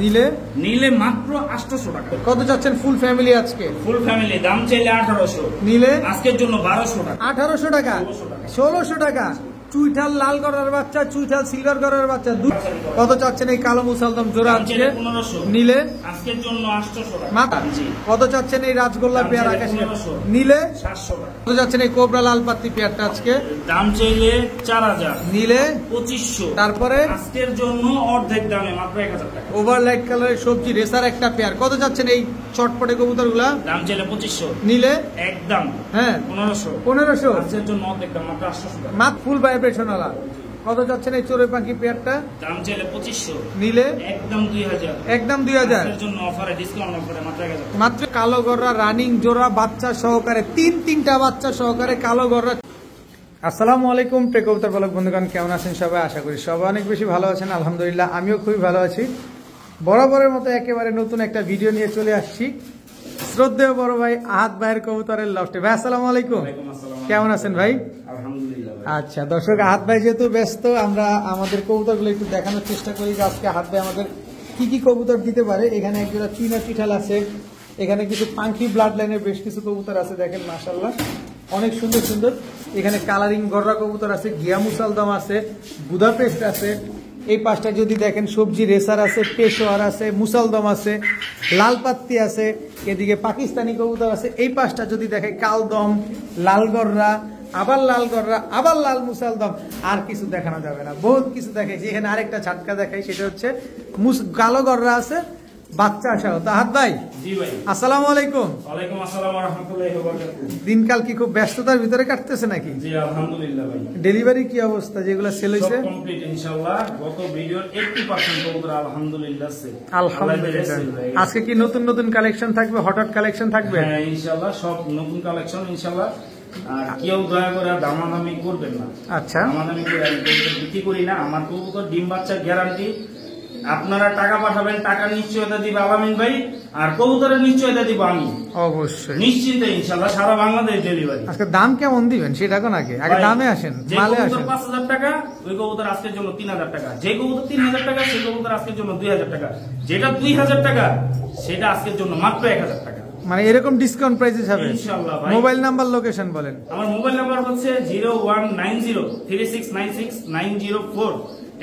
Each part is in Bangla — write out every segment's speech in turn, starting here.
নীলে নীলে মাত্র 800 টাকা। কত চাচ্ছেন ফুল ফ্যামিলি? আজকে ফুল ফ্যামিলি দাম চাইলে 1800, নীলে আজকের জন্য 1200 টাকা। 1800 টাকা, 1600 টাকা। চুইঠাল লাল গড়ার বাচ্চা, চুইঠাল সিলভার গড়ার বাচ্চা। কত চাচ্ছেন এই কালো মুসালদম জোড়া? আজকে 1500, নীলে আজকের জন্য 800 টাকা। মাথা কত চাচ্ছেন এই রাজগোল্লা পেয়ার আকাশী? 1500, নীলে 700 টাকা। কত চাচ্ছেন এই কোবরা লাল পাত্তি পেয়ারটা? আজকে দাম চাইলে 4000, নীলে 2500। তারপরে আজকের জন্য অর্ধেক দামে মাত্র 1000 টাকা। ওভার লাইট কালারের সবজি রেসার একটা পেয়ার। কত চাচ্ছেন এই চটপটে কবুতর গুলা? দাম চাইলে 2500, নীলে একদম হ্যাঁ 1500। 1500 আজকের জন্য অর্ধেক দাম মাত্র 800 টাকা। মাত্র ফুল ভাইব্রেশন ওয়ালা। কত চাচ্ছেন এই চড়ুই পাখি পেয়ারটা? দাম চাইলে 2500, নীলে একদম 2000। একদম 2000। আজকের জন্য অফারে ডিসকাউন্ট অফারে মাত্র 1000 টাকা। মাত্র কালো গররা রানিং জোড়া বাচ্চা সহকারে তিনটা বাচ্চা সহকারে কালো গররা। আসসালামু আলাইকুম কবুতর পালক বন্ধুগণ, কেমন আছেন সবাই? আশা করি সবাই অনেক বেশি ভালো আছেন। আলহামদুলিল্লাহ আমিও খুবই ভালো আছি। বরাবরের মতো একেবারে নতুন একটা ভিডিও নিয়ে চলে আসছি শ্রদ্ধেয় বড় ভাই আহাদ ভাইয়ের কবুতরের লফটে। ভাই আসসালামু আলাইকুম, কেমন আছেন ভাই? আলহামদুলিল্লাহ। আচ্ছা দর্শক, আহাদ ভাই যেহেতু ব্যস্ত, আমরা আমাদের কবুতরগুলো একটু দেখানোর চেষ্টা করি যে আজকে আহাদ ভাই আমাদের কি কি কবুতর দিতে পারে। এখানে একজোড়া চুইনা চিঠাল আছে, এখানে কিছু পাঙ্কি ব্লাড লাইনের বেশ কিছু কবুতর আছে, দেখেন মাশাআল্লাহ অনেক সুন্দর সুন্দর। এখানে কালারিং গররা কবুতর আছে, গিয়া মুসালদম আছে, বুদাপেস্ট আছে। এই পাশটা যদি দেখেন সবজি রেসার আছে, পেশোয়ার আছে, মুসালদম আছে, লাল পাত্তি আছে, এদিকে পাকিস্তানি কবুতর আছে। এই পাশটা যদি দেখে কালদম, লাল গররা, আবার লাল গররা, আবার লাল মুসালদম। আর কিছু দেখানো যাবে না, বহুত কিছু দেখাইছি। এখানে আরেকটা ঝাটকা দেখাই, সেটা হচ্ছে কালো গররা আছে বাচ্চা আসা। আহাদ ভাই জি ভাই, আসসালামু আলাইকুম। ওয়ালাইকুম আসসালাম ওয়া রাহমাতুল্লাহি ওয়া বারাকাতুহু। দিনকাল কি খুব ব্যস্ততার ভিতরে কাটতেছে নাকি? জি আলহামদুলিল্লাহ ভাই। ডেলিভারি কি অবস্থা? যেগুলো সেল হইছে সব কমপ্লিট ইনশাআল্লাহ। গত ভিডিওর 80% কবুতর আলহামদুলিল্লাহ সেল। আলহামদুলিল্লাহ। আজকে কি নতুন নতুন কালেকশন থাকবে? হঠাৎ কালেকশন থাকবে? হ্যাঁ ইনশাআল্লাহ, সব নতুন কালেকশন ইনশাআল্লাহ। আর কেউ দয়া করে দামাদামি করবেন না। আচ্ছা, দামাদামি করে আমি কবুতর বিক্রি করি না। আমার কবুতর ডিম বাচ্চার গ্যারান্টি। আপনারা টাকা পাঠাবেন, টাকা নিশ্চয়তা দিবে আলামিন ভাই, আর কবুতরের নিশ্চয়তা দিব আমি। অবশ্যই নিশ্চিন্তে ইনশাআল্লাহ সারা বাংলাদেশ ডেলিভারি। আজকে দাম কেমন দিবেন সেটা কোন আগে দামে আসেন, মালে আসেন। 5000 টাকা ওই কবুতর আজকের জন্য 3000 টাকা। যে কবুতর 3000 টাকা সেই কবুতর আজকের জন্য 2000 টাকা। যেটা 2000 টাকা সেটা আজকের জন্য মাত্র 1000 টাকা। মানে এরকম ডিসকাউন্ট প্রাইসে যাবে ইনশাআল্লাহ ভাই। মোবাইল নাম্বার লোকেশন বলেন। আমার মোবাইল নাম্বার হচ্ছে 019036966904।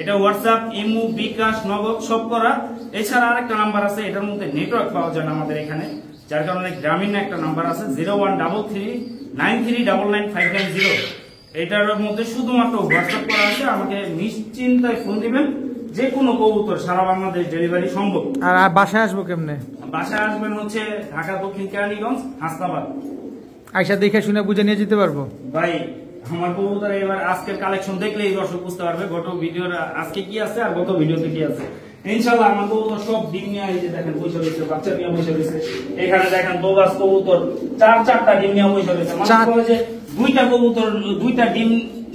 এটা হোয়াটসঅ্যাপ, ইমো, বিকাশ, নগদ সব করা। এছাড়া আরেকটা নাম্বার আছে, এটার মধ্যে নেটওয়ার্ক পাওয়া যায় না আমাদের এখানে, যার কারণে গ্রামীণ একটা নাম্বার আছে 013393999590। এটার মধ্যে শুধুমাত্র হোয়াটসঅ্যাপ করা আছে। আমাকে নিশ্চিন্তায় ফোন দিবেন, যে কোনো কবুতর সারা বাংলাদেশ ডেলিভারি সম্ভব। আর বাসায় আসবো কেমনে? বাসায় আসবেন হচ্ছে ঢাকা দক্ষিণ কেরানীগঞ্জ, হাসনাবাদ। আইসা দেখে শুনে বুঝে নিয়ে যেতে পারবো ভাই আমার কবুতর এবার আজকের কালেকশন দেখলেই দর্শক বুঝতে পারবে গত ভিডিওর আজকে কি আছে আর গত ভিডিওতে কি আছে। ইনশাআল্লাহ আমার কবুতর সব ডিম নিয়ে এই যে দেখেন বসে রয়েছে, বাচ্চা নিয়ে বসে রয়েছে। এখানে দেখেন বোগাস কবুতর চারটা ডিম নিয়ে বসে রয়েছে। মানে যে দুইটা কবুতর দুইটা ডিম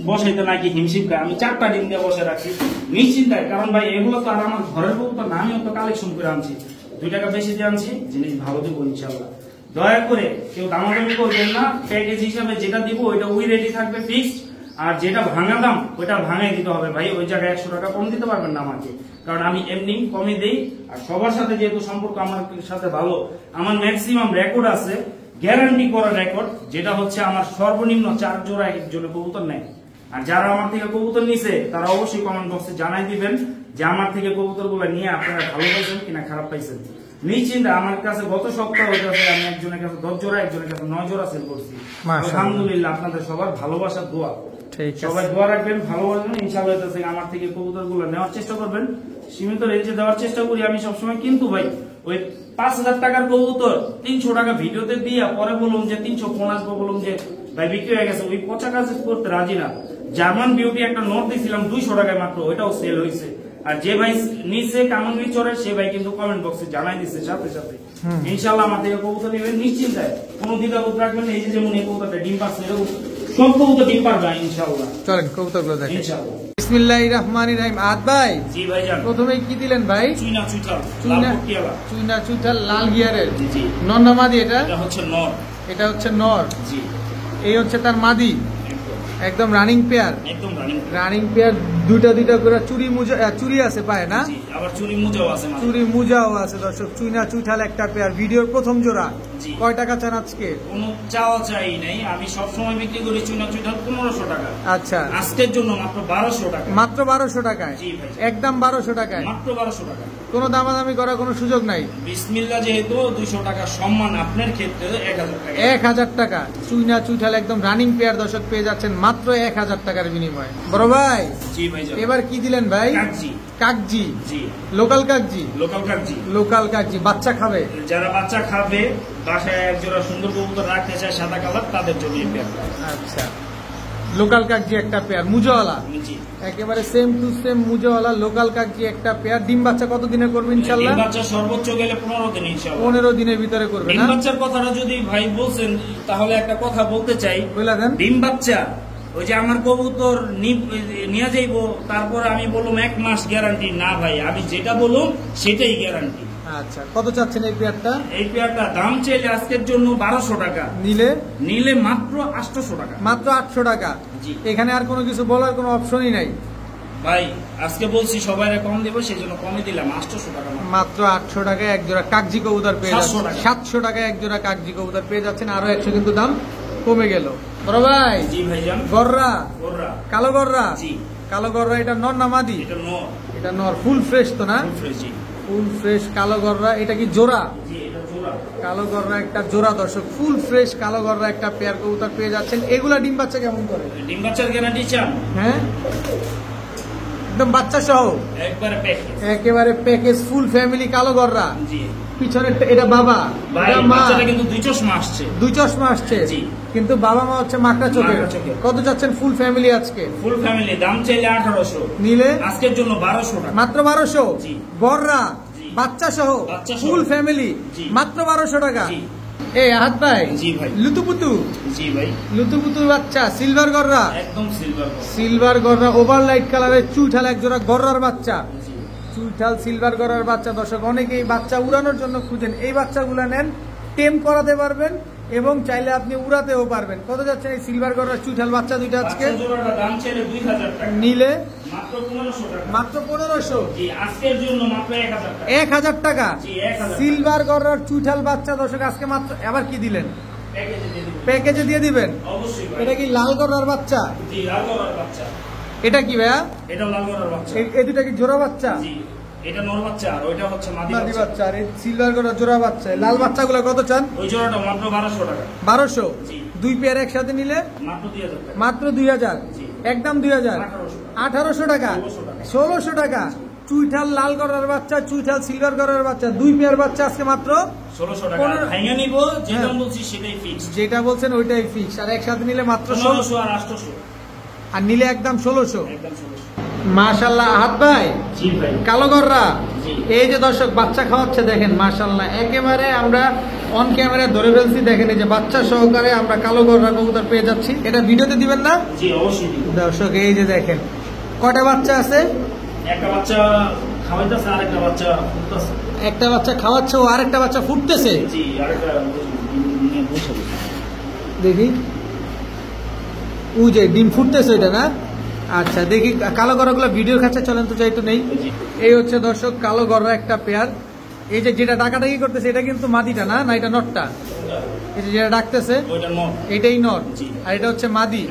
বসাইতে নাকি হিমশিম খায়, আমি 4টা ডিম দিয়ে বসে রাখছি নিশ্চিন্তায়। কারণ ভাই এগুলো তো আর আমার ঘরের কবুতর না, আমিও তো কালেকশন করে আনছি, 2 টাকা বেশি দিয়ে আনছি, জিনিস ভালো দেবো ইনশাআল্লাহ। দয়া করে কেউ দামাদামি করবেন না। প্যাকেজ হিসাবে যেটা দিব ওইটা ওই রেডি থাকবে ফিক্সড, আর যেটা ভাঙা দাম ওইটা ভাঙাই দিতে হবে ভাই। ওই জায়গায় 100 টাকা কম দিতে পারবেন না আমাকে, কারণ আমি এমনি কমই দেই। আর সবার সাথে যেহেতু সম্পর্ক আমার সাথে ভালো, আমার ম্যাক্সিমাম রেকর্ড আছে, গ্যারান্টি করা রেকর্ড, যেটা হচ্ছে আমার সর্বনিম্ন 4 জোড়া একজনের কবুতর নেয়। আর যারা আমার থেকে কবুতর নিছে তারা অবশ্যই কমেন্ট বক্সে জানাই দিবেন যে আমার থেকে কবুতর গুলো নিয়ে আপনারা ভালো পাইছেন কিনা খারাপ পাইছেন। নিশ্চিন্তে আমার কাছে গত সপ্তাহ হইতেছে আমি একজনের কাছে 10 জোড়া, একজনের কাছে 9 জোড়া সেল করছি। আলহামদুলিল্লাহ আপনাদের সবার ভালোবাসার দোয়া, সবাই দোয়া রাখবেন, ভালোবাসবেন। ইনশাআল্লাহ আমার থেকে কবুতর গুলো নেওয়ার চেষ্টা করবেন, সীমিত রেঞ্জে দেওয়ার চেষ্টা করি আমি সবসময়। কিন্তু ভাই ওই 5000 টাকার কবুতর 300 টাকা ভিডিওতে দিয়ে পরে বলুন যে 350 আসবো, বলুন যে ভাই বিক্রি হয়ে গেছে, ওই পচা কাজ করতে রাজি না। জার্মান বিউটি একটা নোট দিয়েছিলাম 200 টাকায় মাত্র, ওইটাও সেল হয়েছে। আর যে ভাই নিচে কামঙ্গি চড়ে সে ভাই কিন্তু কমেন্ট বক্সে জানাই দিচ্ছে সাথে সাথে। ইনশাআল্লাহ আমার থেকে কবুতর নেবেন নিশ্চিন্তায়, কোনো দ্বিধাবোধ রাখবেন না। এই যে যেমন এই কবুতরটা ডিম পাচ্ছে, এরকম সব কবুতর ডিম পারবে ইনশাআল্লাহ। চলেন কবুতরগুলো দেখেন ইনশাআল্লাহ। বিসমিল্লাহির রহমানির রহিম। আহাদ ভাই জি ভাইজান, প্রথমে কি দিলেন ভাই? চুইনা চুইঠাল, চুইনা চুইঠাল লাল গিয়ারের। জি নর না মাদি? এটা হচ্ছে নর। এটা হচ্ছে নর। জি এই হচ্ছে তার মাদি, একদম রানিং পেয়ার। একদম রানিং পেয়ার, দুইটা করে চুরি আছে পায় না? আবার চুরি মুজাও আছে মাঝে। চুরি মুজাও আছে দর্শক, চুইনা চুইঠাল একটা পেয়ার, ভিডিওর প্রথম জোড়া। জি। কয় টাকা চান আজকে? কোনো চাওয়া চাই নাই, আমি সবসময় বিক্রি করি চুনা চুইঠাল 1500 টাকা। আচ্ছা, আজকের জন্য মাত্র 1200 টাকা। মাত্র 1200 টাকায়? জি ভাই। একদম 1200 টাকায়, মাত্র 1200 টাকা। কোনো দামাদামি করার কোনো সুযোগ নাই? বিসমিল্লাহ, যেহেতু 200 টাকা সম্মান আপনার ক্ষেত্রে 1000 টাকা। 1000 টাকা চুইনা চুইঠাল একদম রানিং পেয়ার দর্শক পেয়ে যাচ্ছেন মাত্র 1000 টাকার বিনিময়ে। বড় ভাই জি ভাই। এবার কি দিলেন ভাই? কাকজি। কাকজি, জি, লোকাল কাকজি। লোকাল কাকজি। লোকাল কাকজি বাচ্চা খাবে? যারা বাচ্চা খাবে, বাসায় একজোড়া সুন্দর কবুতর রাখতে চায় সাদা কালার, তাদের জন্য এই পেয়ারটা। আচ্ছা, লোকাল কাকজি একটা পেয়ার, মুজোওয়ালা, জি, একেবারে সেম টু সেম মুজোওয়ালা লোকাল কাকজি একটা পেয়ার। ডিম বাচ্চা কতদিনে করবে ইনশাল্লাহ? ডিম বাচ্চা সর্বোচ্চ গেলে 15 দিন ইনশাআল্লাহ। 15 দিনের ভিতরে করবে ডিম না? বাচ্চার কথাটা যদি ভাই বলছেন, তাহলে একটা কথা বলতে চাই। বলে দেন। ডিম বাচ্চা ওই যে আমার কবুতর নিয়ে যাইবো, তারপর আমি বললাম 1 মাস গ্যারান্টি না ভাই, আমি যেটা বললাম সেটাই গ্যারান্টি। আচ্ছা, কত চাচ্ছেন এই পেয়ারটা? এই পেয়ারটা দাম চাইলে আজকের জন্য 1200 টাকা, নিলে মাত্র 800 টাকা। মাত্র 800 টাকা। জি। এখানে আর কোনো কিছু বলার কোনো অপশনই নাই ভাই, আজকে বলছি সবাই কম দেবো, সেই জন্য কমে দিলাম 800 টাকা। মাত্র 800 টাকায় এক জোড়া কাকজি কবুতর পেয়ে 700 যাচ্ছেন। টাকা। 700 টাকায় এক জোড়া কাকজি কবুতর পেয়ে যাচ্ছেন, আরো 100 কিন্তু দাম কমে গেল। বড় ভাই, জি ভাইজান। গররা, গোররা। কালো গররা। জি। কালো গররা, এটা নর না মাদি? এটা নর। এটা নর, ফুল ফ্রেশ তো না? Full fresh. জি। ফুল ফ্রেশ কালো গররা, এটা কি জোড়া? জি, এটা জোড়া। কালো গররা একটা জোড়া দর্শক, ফুল ফ্রেশ কালো গররা একটা পেয়ার কবুতর পেয়ে যাচ্ছেন। এগুলা ডিম বাচ্চা কেমন করে? ডিম বাচ্চার গ্যারান্টি চান? হ্যাঁ, একদম বাচ্চা সহ একবারে প্যাকেজ। একেবারে প্যাকেজ, ফুল ফ্যামিলি কালো গররা। জি পিছনে এটা বাবা, ভাই, এটা মা। বাচ্চাটা কিন্তু 2 চশমা আসছে। 2 চশমা আসছে। জি। কিন্তু বাবা মা হচ্ছে মাকড়া চোখের। মাকড়া চোখের। কত যাচ্ছেন ফুল ফ্যামিলি আজকে? ফুল ফ্যামিলি দাম চাইলে 1800, নিলে আজকের জন্য 1200 টাকা। মাত্র 1200। জি। গররা জি। বাচ্চা সহ বাচ্চা সহ। ফুল ফ্যামিলি জি। মাত্র 1200 টাকা। জি। এই আহাত ভাই, জি ভাই। লুতুপুতু, জি ভাই, লুতুপুতু বাচ্চা সিলভার গররা। একদম সিলভার। সিলভার গররা, ওভার লাইট কালারের চুইঠাল এক জোড়া গররার বাচ্চা। জি। চুইঠাল সিলভার গররার বাচ্চা দর্শক, অনেকেই বাচ্চা উড়ানোর জন্য খুঁজেন, এই বাচ্চাগুলো নেন, টেম করাতে পারবেন এবং চাইলে আপনি উড়াতেও পারবেন। কত যাচ্ছে এই সিলভার গররার চুইঠাল বাচ্চা দুইটা আজকে? বাচ্চা জোড়াটা দাম চাইলে 2000 টাকা, নিলে মাত্র 1500 টাকা। মাত্র 1500। জি, আজকের জন্য মাত্র 1000 টাকা। 1000 টাকা। জি, 1000 সিলভার গররার চুইঠাল বাচ্চা দর্শক আজকে মাত্র। আবার কি দিলেন? প্যাকেজে দিয়ে দিবেন। প্যাকেজে দিয়ে দিবেন। অবশ্যই ভাই। এটা কি লাল গররার বাচ্চা? জি, লাল গড়ার বাচ্চা। এটা কি ভাইয়া? এটাও লাল গড়ার বাচ্চা। এই দুটা কি জোড়া বাচ্চা? জি, এটা নর বাচ্চা আর ওইটা হচ্ছে মাদি মাদি বাচ্চা। বাচ্চা। আর এই সিলভার গররার জোড়া বাচ্চা। লাল বাচ্চাগুলো কত চান? ওই জোড়াটা মাত্র 1200 টাকা। 1200। জি। দুই পেয়ার একসাথে নিলে মাত্র 2000 টাকা। মাত্র 2000। জি। একদম 2000। 1800 টাকা। 1600 টাকা। চুইঠাল লাল গড়ার বাচ্চা, চুইঠাল সিলভার গড়ার বাচ্চা, দুই পেয়ার বাচ্চা আজকে মাত্র 1600 টাকা। 15 ভাঙা নিব, যে দাম হ্যাঁ। বলছি সেটাই ফিক্স। যেটা বলছেন ওইটাই ফিক্স। আর একসাথে নিলে মাত্র 1500 আর 800। আর নিলে একদম 1600। একদম 1600। মাশাআল্লাহ আহাত ভাই, জি ভাই। কালো গররা, জি। এই যে দর্শক বাচ্চা খাওয়াচ্ছে দেখেন, মাশাআল্লাহ একেবারে আমরা অন ক্যামেরা ধরে ফেলছি। দেখেন এই যে বাচ্চা সহকারে আমরা কালো গররা কবুতর পেয়ে যাচ্ছি। এটা ভিডিওতে দিবেন না জি, অবশ্যই দিব। দর্শক? এই যে দেখেন কয়টা বাচ্চা আছে? একটা বাচ্চা খাওয়াইতেছে আর একটা বাচ্চা ফুটতেছে। একটা বাচ্চা খাওয়াচ্ছে ও আরেকটা বাচ্চা ফুটতেছে। জি, আরেকটা নিয়ে বসে বসে। দেখি, ও যে ডিম ফুটতেছে এটা না? আচ্ছা, দেখি কালো গররাগুলো ভিডিওর কাছে চলেন তো, যাই তো নেই। জি। এই হচ্ছে দর্শক কালো গররা একটা পেয়ার। এই যে যেটা ডাকাডাকি করতেছে এটা কিন্তু মাদিটা না, না এটা নটটা? এই যে যেটা ডাকতেছে ওইটা নর। এটাই নর, জি। আর এটা হচ্ছে মাদি।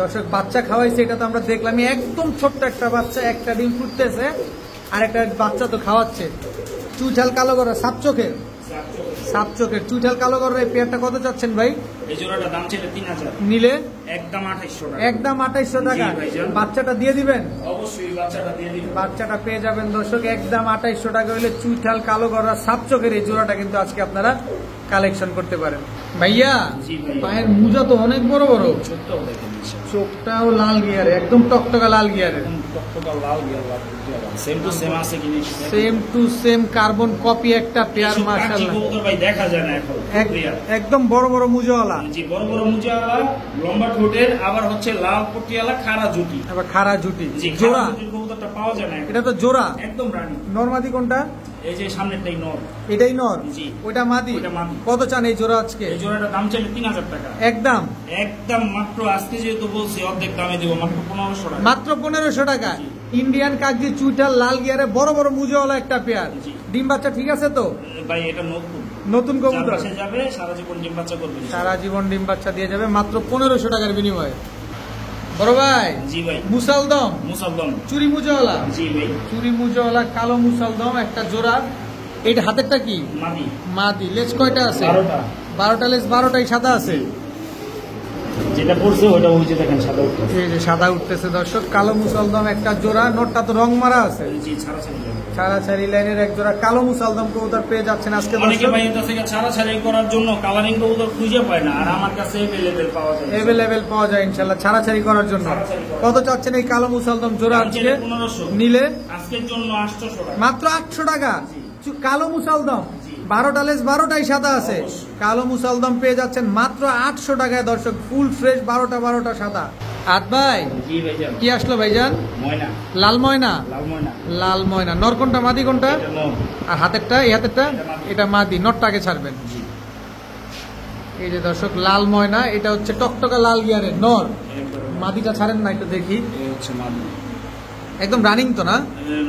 দর্শক বাচ্চা খাওয়াইছে, এটা তো আমরা দেখলাম। একদম ছোট্ট একটা বাচ্চা, একটা ডিম ফুটতেছে আর একটা বাচ্চা তো খাওয়াচ্ছে। চুইঠাল কালো গররা, সাপ চোখের, সাপ চোখের চুইঠাল কালো গররা এই পেয়ারটা কত চাচ্ছেন ভাই? এই জোড়াটা দাম ছিল 3000, নিলে একদম 2800 টাকা। একদম 2800 টাকা। জি ভাইজান। বাচ্চাটা দিয়ে দিবেন? অবশ্যই বাচ্চাটা দিয়ে দিবেন। বাচ্চাটা পেয়ে যাবেন দর্শক একদম 2800 টাকা হলে চুইঠাল কালো গররা সাপ চোখের এই জোড়াটা কিন্তু আজকে আপনারা কালেকশন করতে পারেন। ভাইয়া, জি ভাই। পায়ের মোজা তো অনেক বড় বড়, ছোটটাও দেখেন, চোখটাও লাল গিয়ারে, একদম টকটকা লাল গিয়ারে, একদম টকটকা লাল গিয়া লাল। সেম টু সেম আছে কিনা same to same carbon copy একটা পেয়ার। মাশাআল্লাহ, কবুতর ভাই দেখা যায় না এখন। একদম বড় বড় মুজাওয়ালা। জি, বড় বড় মুজাওয়ালা, লম্বা ঠোঁটের, আবার হচ্ছে লাল পটিয়ালা খাড়া জুটি। আবার খাড়া জুটি, জি, জোড়া। খাড়া জুটির কবুতরটা পাওয়া যায় না এখন। এটা তো জোড়া, একদম রানী। নরমাদি কোনটা? এই যে সামনেরটাই নর। এটাই নর, জি। ওইটা মাদি। ওইটা মাদি। কত চান এই জোড়া আজকে? এই জোড়াটার দাম চাইলে 3000 টাকা। একদম একদম মাত্র আজকে যেহেতু বলছি অর্ধেক দামে দেবো, মাত্র 1500 টাকা। মাত্র 1500 টাকা। জি। ইন্ডিয়ান কাগজি চুইটাল লাল গিয়ারে বড় বড় মুজওয়ালা একটা পেয়ার। জি। ডিম বাচ্চা ঠিক আছে তো? ভাই এটা নতুন নতুন কবুতর চারপাশে যাবে, সারা জীবন ডিম বাচ্চা করবে। সারা জীবন ডিম বাচ্চা দিয়ে যাবে মাত্র 1500 টাকার বিনিময়ে। বড় ভাই, জি ভাই, মুসালদম মুসালদম, চুরি মুজওয়ালা, জি ভাই, চুরি মুজওয়ালা কালো মুসালদম একটা জোড়া। এইটা হাতেরটা কি? মাদি, মাদি। লেজ কয়টা আছে? 12টা। 12টা লেজ, 12টাই সাদা আছে। যেটা পড়ছে ওটা ওই যে দেখেন সাদা উঠছে। এই যে সাদা উঠতেছে দর্শক, কালো মুসালদম একটা জোড়া। নোটটা তো রং মারা আছে। জি, ছাড়া ছাড়ি যাবে। ছাড়াছাড়ি লাইনের এক জোড়া কালো মুসালদম কবুতর পেয়ে যাচ্ছেন আজকে অনেকে দর্শক। ভাই এটা থেকে ছাড়া ছাড়ি করার জন্য কালারিং কবুতর খুঁজে পায় না, আর আমার কাছে अवेलेबल পাওয়া যায়। এভেলেবেল পাওয়া যায় ইনশাআল্লাহ ছাড়াছাড়ি করার জন্য। ছাড়াছাড়ি করার কত চাচ্ছেন এই কালো মুসালদম জোড়া দাম আজকে? ছিল 1500, নিলে আজকের জন্য 800 টাকা। মাত্র 800 টাকা। জি। কালো মুসালদম জি। 12টা লেজ, 12টাই সাদা আছে। অবশ্যই। কালো মুসালদম পেয়ে যাচ্ছেন মাত্র 800 টাকায় দর্শক, ফুল ফ্রেশ 12টা সাদা। আট ভাই, জি ভাইজান, কি আসলো ভাইজান? ময়না, লাল ময়না। লাল ময়না, লাল ময়না। নর কোনটা, মাদি কোনটা? এটা নর। আর হাতেরটা, এই হাতেরটা? এটা মাদি। এটা মাদি। নরটাকে ছাড়বেন। জি, এই যে দর্শক লাল ময়না, এটা হচ্ছে টকটকা লাল গিয়ারের নর। এরপরে মাদিটা ছাড়েন না, একটু দেখি। এই হচ্ছে মাদি। একদম রানিং তো না?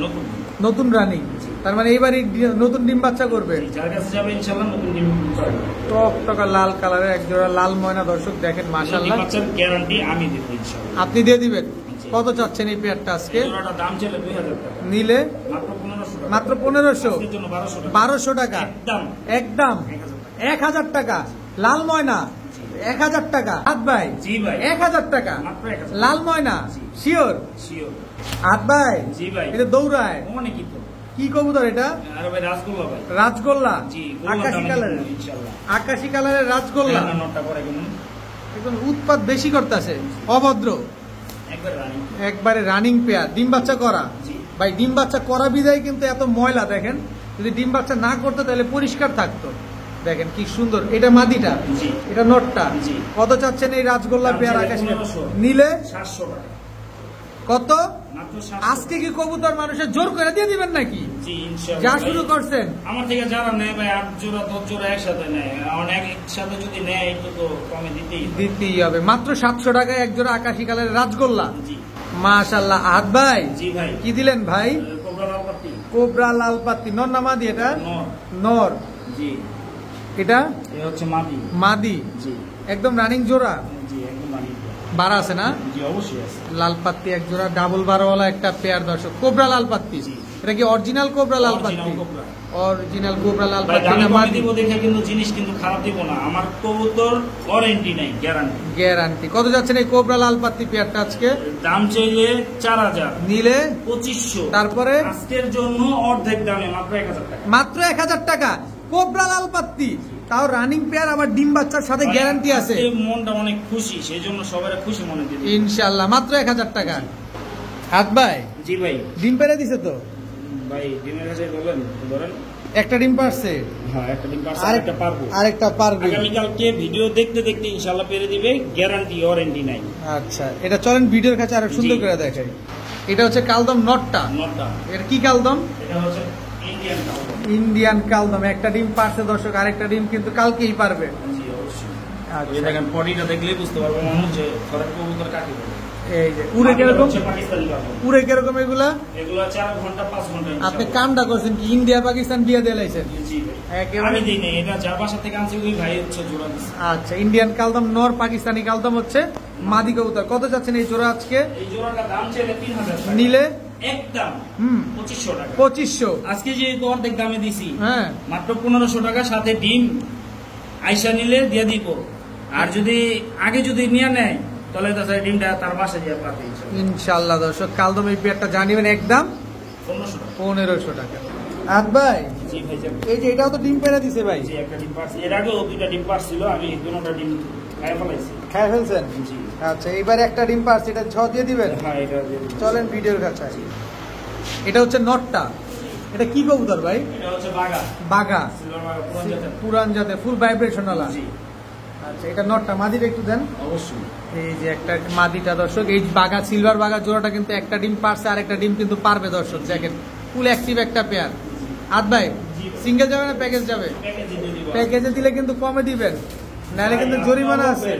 নতুন। নতুন রানিং। তার মানে এইবারই নতুন ডিম বাচ্চা করবে। যার কাছে যাবে ইনশাআল্লাহ নতুন ডিম পাবে। টকটকা লাল কালারের এক জোড়া লাল ময়না দর্শক দেখেন, ডিম মাশাআল্লাহ। বাচ্চার গ্যারান্টি আমি দেব ইনশাআল্লাহ। আপনি দিয়ে দিবেন? জি। কত চাচ্ছেন এই পেয়ারটা আজকে? এই জোড়াটার দাম ছিল 2000 টাকা, নিলে মাত্র 1500 টাকা। মাত্র 1500। আজকের জন্য 1200 টাকা। 1200 টাকা একদম একদম। 1000 টাকা লাল ময়না, 1000 টাকা। হাত ভাই, জি ভাই, 1000 টাকা মাত্র 1000 লাল ময়না, শিওর? শিওর। হাত ভাই, জি ভাই, এটা দৌড়ায় অনেকই তো। কি কবুতর এটা? আর ভাই রাসগোল্লা ভাই। রাজগোল্লা। জি, আকাশি কালারের, ইনশাআল্লাহ। আকাশি কালারের রাজগোল্লা। না, নটটা করে কেমন? একদম উৎপাত বেশি করতেছে, অভদ্র। একবার রানিং। একবারে রানিং পেয়ার, ডিম বাচ্চা করা। জি। ভাই ডিম বাচ্চা করা বিদায় কিন্তু এত ময়লা দেখেন। যদি ডিম বাচ্চা না করতো তাহলে পরিষ্কার থাকতো। দেখেন কি সুন্দর। এটা মাদিটা, জি। এটা নটটা। জি। কত চাচ্ছেন এই রাজগোল্লা দাম পেয়ার ছিল আকাশি? 1500 নিলে 700 টাকা, কত? মাত্র 700 আজকে কি কবুতর মানুষের জোর করে দিয়ে দিবেন নাকি? জি ইনশাআল্লাহ। যা ভাই, শুরু করছেন। আমার থেকে যারা নেয় ভাই 8 জোড়া 10 জোড়া একসাথে নেয়, অনেক একসাথে যদি নেয় একটু তো কমে দিতেই হবে। দিতেই হবে। মাত্র 700 টাকায় এক জোড়া আকাশি কালারের রাজগোল্লা। জি, মাশাআল্লাহ। হাত ভাই, জি ভাই, কি দিলেন ভাই? কোবরা লাল পাতি, কোবরা লাল পাত্তি। নর না মাদি এটা? নর। নর। জি, এটা এই হচ্ছে মাদি। মাদি। জি, একদম রানিং জোড়া। জি একদম মাদি। বারা আছে না? জি অবশ্যই আছে। লাল পাত্তি এক জোড়া, ডাবল বারোওয়ালা একটা পেয়ার দর্শক। কোবরা লাল পাত্তি। জি। এটা কি অরিজিনাল কোবরা লাল Original পাত্তি? কোবরা। অরিজিনাল কোবরা লাল ভাই পাত্তি দামি না কমে মাদি? দিব দেখে কিন্তু জিনিস কিন্তু খারাপ দিব না, আমার কবুতর ওয়ারেন্টি নাই, গ্যারান্টি। গ্যারান্টি। কত যাচ্ছেন এই কোবরা লাল পাত্তি পেয়ারটা আজকে? দাম চাইলে 4000, নিলে 2500। তারপরে আজকের জন্য অর্ধেক দামে মাত্র 1000 টাকা। মাত্র 1000 টাকা কোবরা লাল পাত্তি, তাও রানিং পেয়ার, আবার ডিম বাচ্চার সাথে গ্যারান্টি আছে। আজকে মনটা অনেক খুশি, সেই জন্য সবাই খুশি মনে দিই। ইনশাআল্লাহ মাত্র 1000 টাকা। হাত ভাই, জি ভাই, ডিম পেড়ে দিছে তো? ভাই ডিমের কাছে বলেন ধরেন। একটা ডিম পারছে, হ্যাঁ একটা ডিম পারছে, আরেকটা পারবো। আরেকটা পারবে। আগামীকালকে ভিডিও দেখতে দেখতে ইনশাআল্লাহ পেরে দিবে, গ্যারান্টি ওয়ারেন্টি নাই। আচ্ছা, এটা চলেন ভিডিওর কাছে আরো সুন্দর জি। করে দেখাই। এটা হচ্ছে কালদম নটটা। নটটা, এটা কি কালদম? এটা হচ্ছে ইন্ডিয়ান কাউবয়। ইন্ডিয়ান কালদম। একটা ডিম পারছে দর্শক, আরেকটা ডিম কিন্তু কালকেই পারবে। জি অবশ্যই। আচ্ছা। এই দেখেন পটিটা দেখলেই বুঝতে পারবো মনে হচ্ছে ঘরের কবুতর কাকে বলে। এই যে উড়ে কিরকম, হচ্ছে পাকিস্তানি কাউবয়। উড়ে কিরকম এগুলা? এগুলো 4 ঘন্টা 5 ঘন্টা আপনি ইনশাআল্লাহ। কামটা করছেন কি ইন্ডিয়া পাকিস্তান বিয়ে দিয়ে লাইছেন? জি ভাই, একেবারে। আমি দিই নাই, এটা যার বাসা থেকে আনছি ওই ভাই হচ্ছে জোড়া দিচ্ছে। আচ্ছা, ইন্ডিয়ান কালদম নর, পাকিস্তানি কালদম হচ্ছে মাদি কবুতর। কত যাচ্ছেন এই জোড়া আজকে? এই জোড়াটার দাম চাইলে 3000 টাকা, নিলে একদম 2500 টাকা। 2500। আজকে যেহেতু অর্ধেক দামে দিছি, হ্যাঁ, মাত্র 1500 টাকা, সাথে ডিম আইসা নিলে দিয়ে দিব। আর যদি আগে যদি নিয়ে নেয় তাহলে তাছাড়া ডিমটা তার বাসায় দিয়ে পাবে ইনশাআল্লাহ। ইনশাআল্লাহ দর্শক কালদম এই পেয়ারটা জানিবেন একদম 1500 টাকা। 1500 টাকা। আট ভাই, জি ভাই, এই যে এটাও তো ডিম পেড়ে দিছে ভাই, জি একটা ডিম পারছি, এর আগেও 2টা ডিম পারছিল, আমি দুটোটা ডিম খাই ফেলাইছি। খাই ফেলছেন? জি, আচ্ছা, এবারে একটা ডিম পারছে, এটা ছ দিয়ে দিবেন। হ্যাঁ এটা দিয়ে দিন। চলেন ভিডিওর কাছে। এটা হচ্ছে নটটা। এটা কি কবুতর ভাই? এটা হচ্ছে বাগা, বাঘা, সিলভার বাগা, পুরান জাতের। পুরান জাতে, ফুল ভাইব্রেশন ওয়ালা। জি আচ্ছা, এটা নটটা। মাদিটা একটু দেন। অবশ্যই। এই যে একটা মাদিটা দর্শক, এই বাঘা সিলভার বাঘা জোড়াটা কিন্তু একটা ডিম পারছে, আর একটা ডিম কিন্তু পারবে দর্শক। দেখেন ফুল অ্যাক্টিভ একটা পেয়ার। হাত ভাই, সিঙ্গেল যাবে না প্যাকেজ যাবে? প্যাকেজে দিয়ে দিব। প্যাকেজে দিলে কিন্তু কমে দিবেন, নাহলে কিন্তু জরিমানা আছে।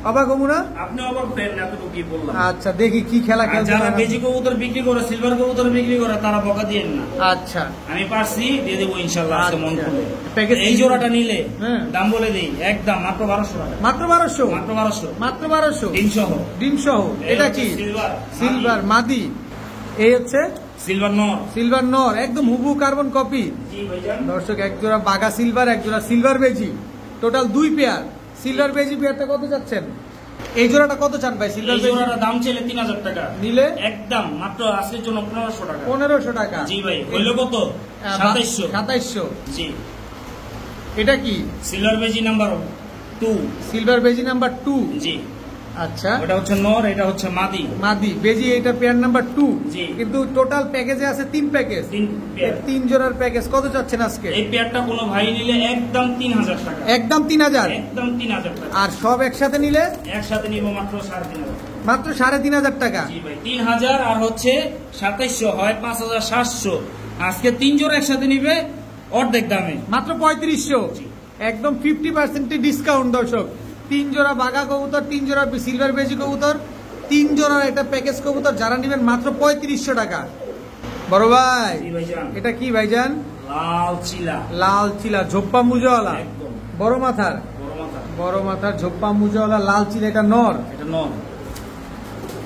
অবাক হবো না? আপনি অবাক হবেন না, এতটুকু কি বললাম। আচ্ছা দেখি কি খেলা আর খেলতে যারা পারে। বেজি কবুতর বিক্রি করে, সিলভার কবুতর বিক্রি করে, তারা বকা দিয়েন না। আচ্ছা আমি পারছি, দিয়ে দেবো ইনশাল্লাহ আজকে মন খুলে। প্যাকেজ এই জোড়াটা নিলে হ্যাঁ। দাম বলে দিই, একদম মাত্র 1200 টাকা। মাত্র 1200, মাত্র 1200, মাত্র 1200 ডিম সহ। ডিম সহ। এটা কি? সিলভার সিলভার মাদি। এই হচ্ছে সিলভার নর। সিলভার নর, একদম হুবহু কার্বন কপি। জি ভাইজান। দর্শক এক জোড়া বাঘা সিলভার, এক জোড়া সিলভার বেজি, টোটাল 2 পেয়ার। সিলভার বেজি পেয়ারটা কত যাচ্ছেন? এই জোড়াটা কত চান ভাই? সিলভার এই বেজি জোড়াটা দাম ছিল 3000 টাকা, নিলে একদম মাত্র আজকের জন্য 1500 টাকা। 1500 টাকা। জি ভাই, হইলো কত? 2700। 2700। জি। এটা কি? সিলভার বেজি নাম্বার 2। সিলভার বেজি নাম্বার 2। জি। আচ্ছা ওটা হচ্ছে নর, এটা হচ্ছে মাদি। মাদি বেজি, এটা পেয়ার নাম্বার 2। জি। কিন্তু টোটাল প্যাকেজে আছে 3 প্যাকেজ। 3 পেয়ার। 3 জোড়ার প্যাকেজ কত চাচ্ছেন আজকে? এই পেয়ারটা কোনো ভাই নিলে একদম 3000 টাকা। একদম 3000। একদম 3000 টাকা। আর সব একসাথে নিলে একসাথে নিব মাত্র 3500 টাকা। মাত্র 3500 টাকা। জি ভাই, 3000 আর হচ্ছে 2700 হয় 5700। আজকে 3 জোড়া একসাথে নিবে অর্ধেক দামে মাত্র 3500। জি। একদম 50% ডিসকাউন্ট দর্শক। 3 জোড়া বাঘা কবুতর, 3 জোড়া সিলভার বেজি কবুতর, 3 জোড়ার একটা প্যাকেজ কবুতর যারা নেবেন মাত্র 3500 টাকা। বড় ভাই জি ভাইজান। এটা কি ভাইজান? লাল চিলা। লাল চিলা ঝোপ্পা মুজওয়ালা, একদম বড় মাথার, বড় মাথা। বড় মাথার ঝোপ্পা মুজওয়ালা লাল চিলা। এটা নর, এটা নর।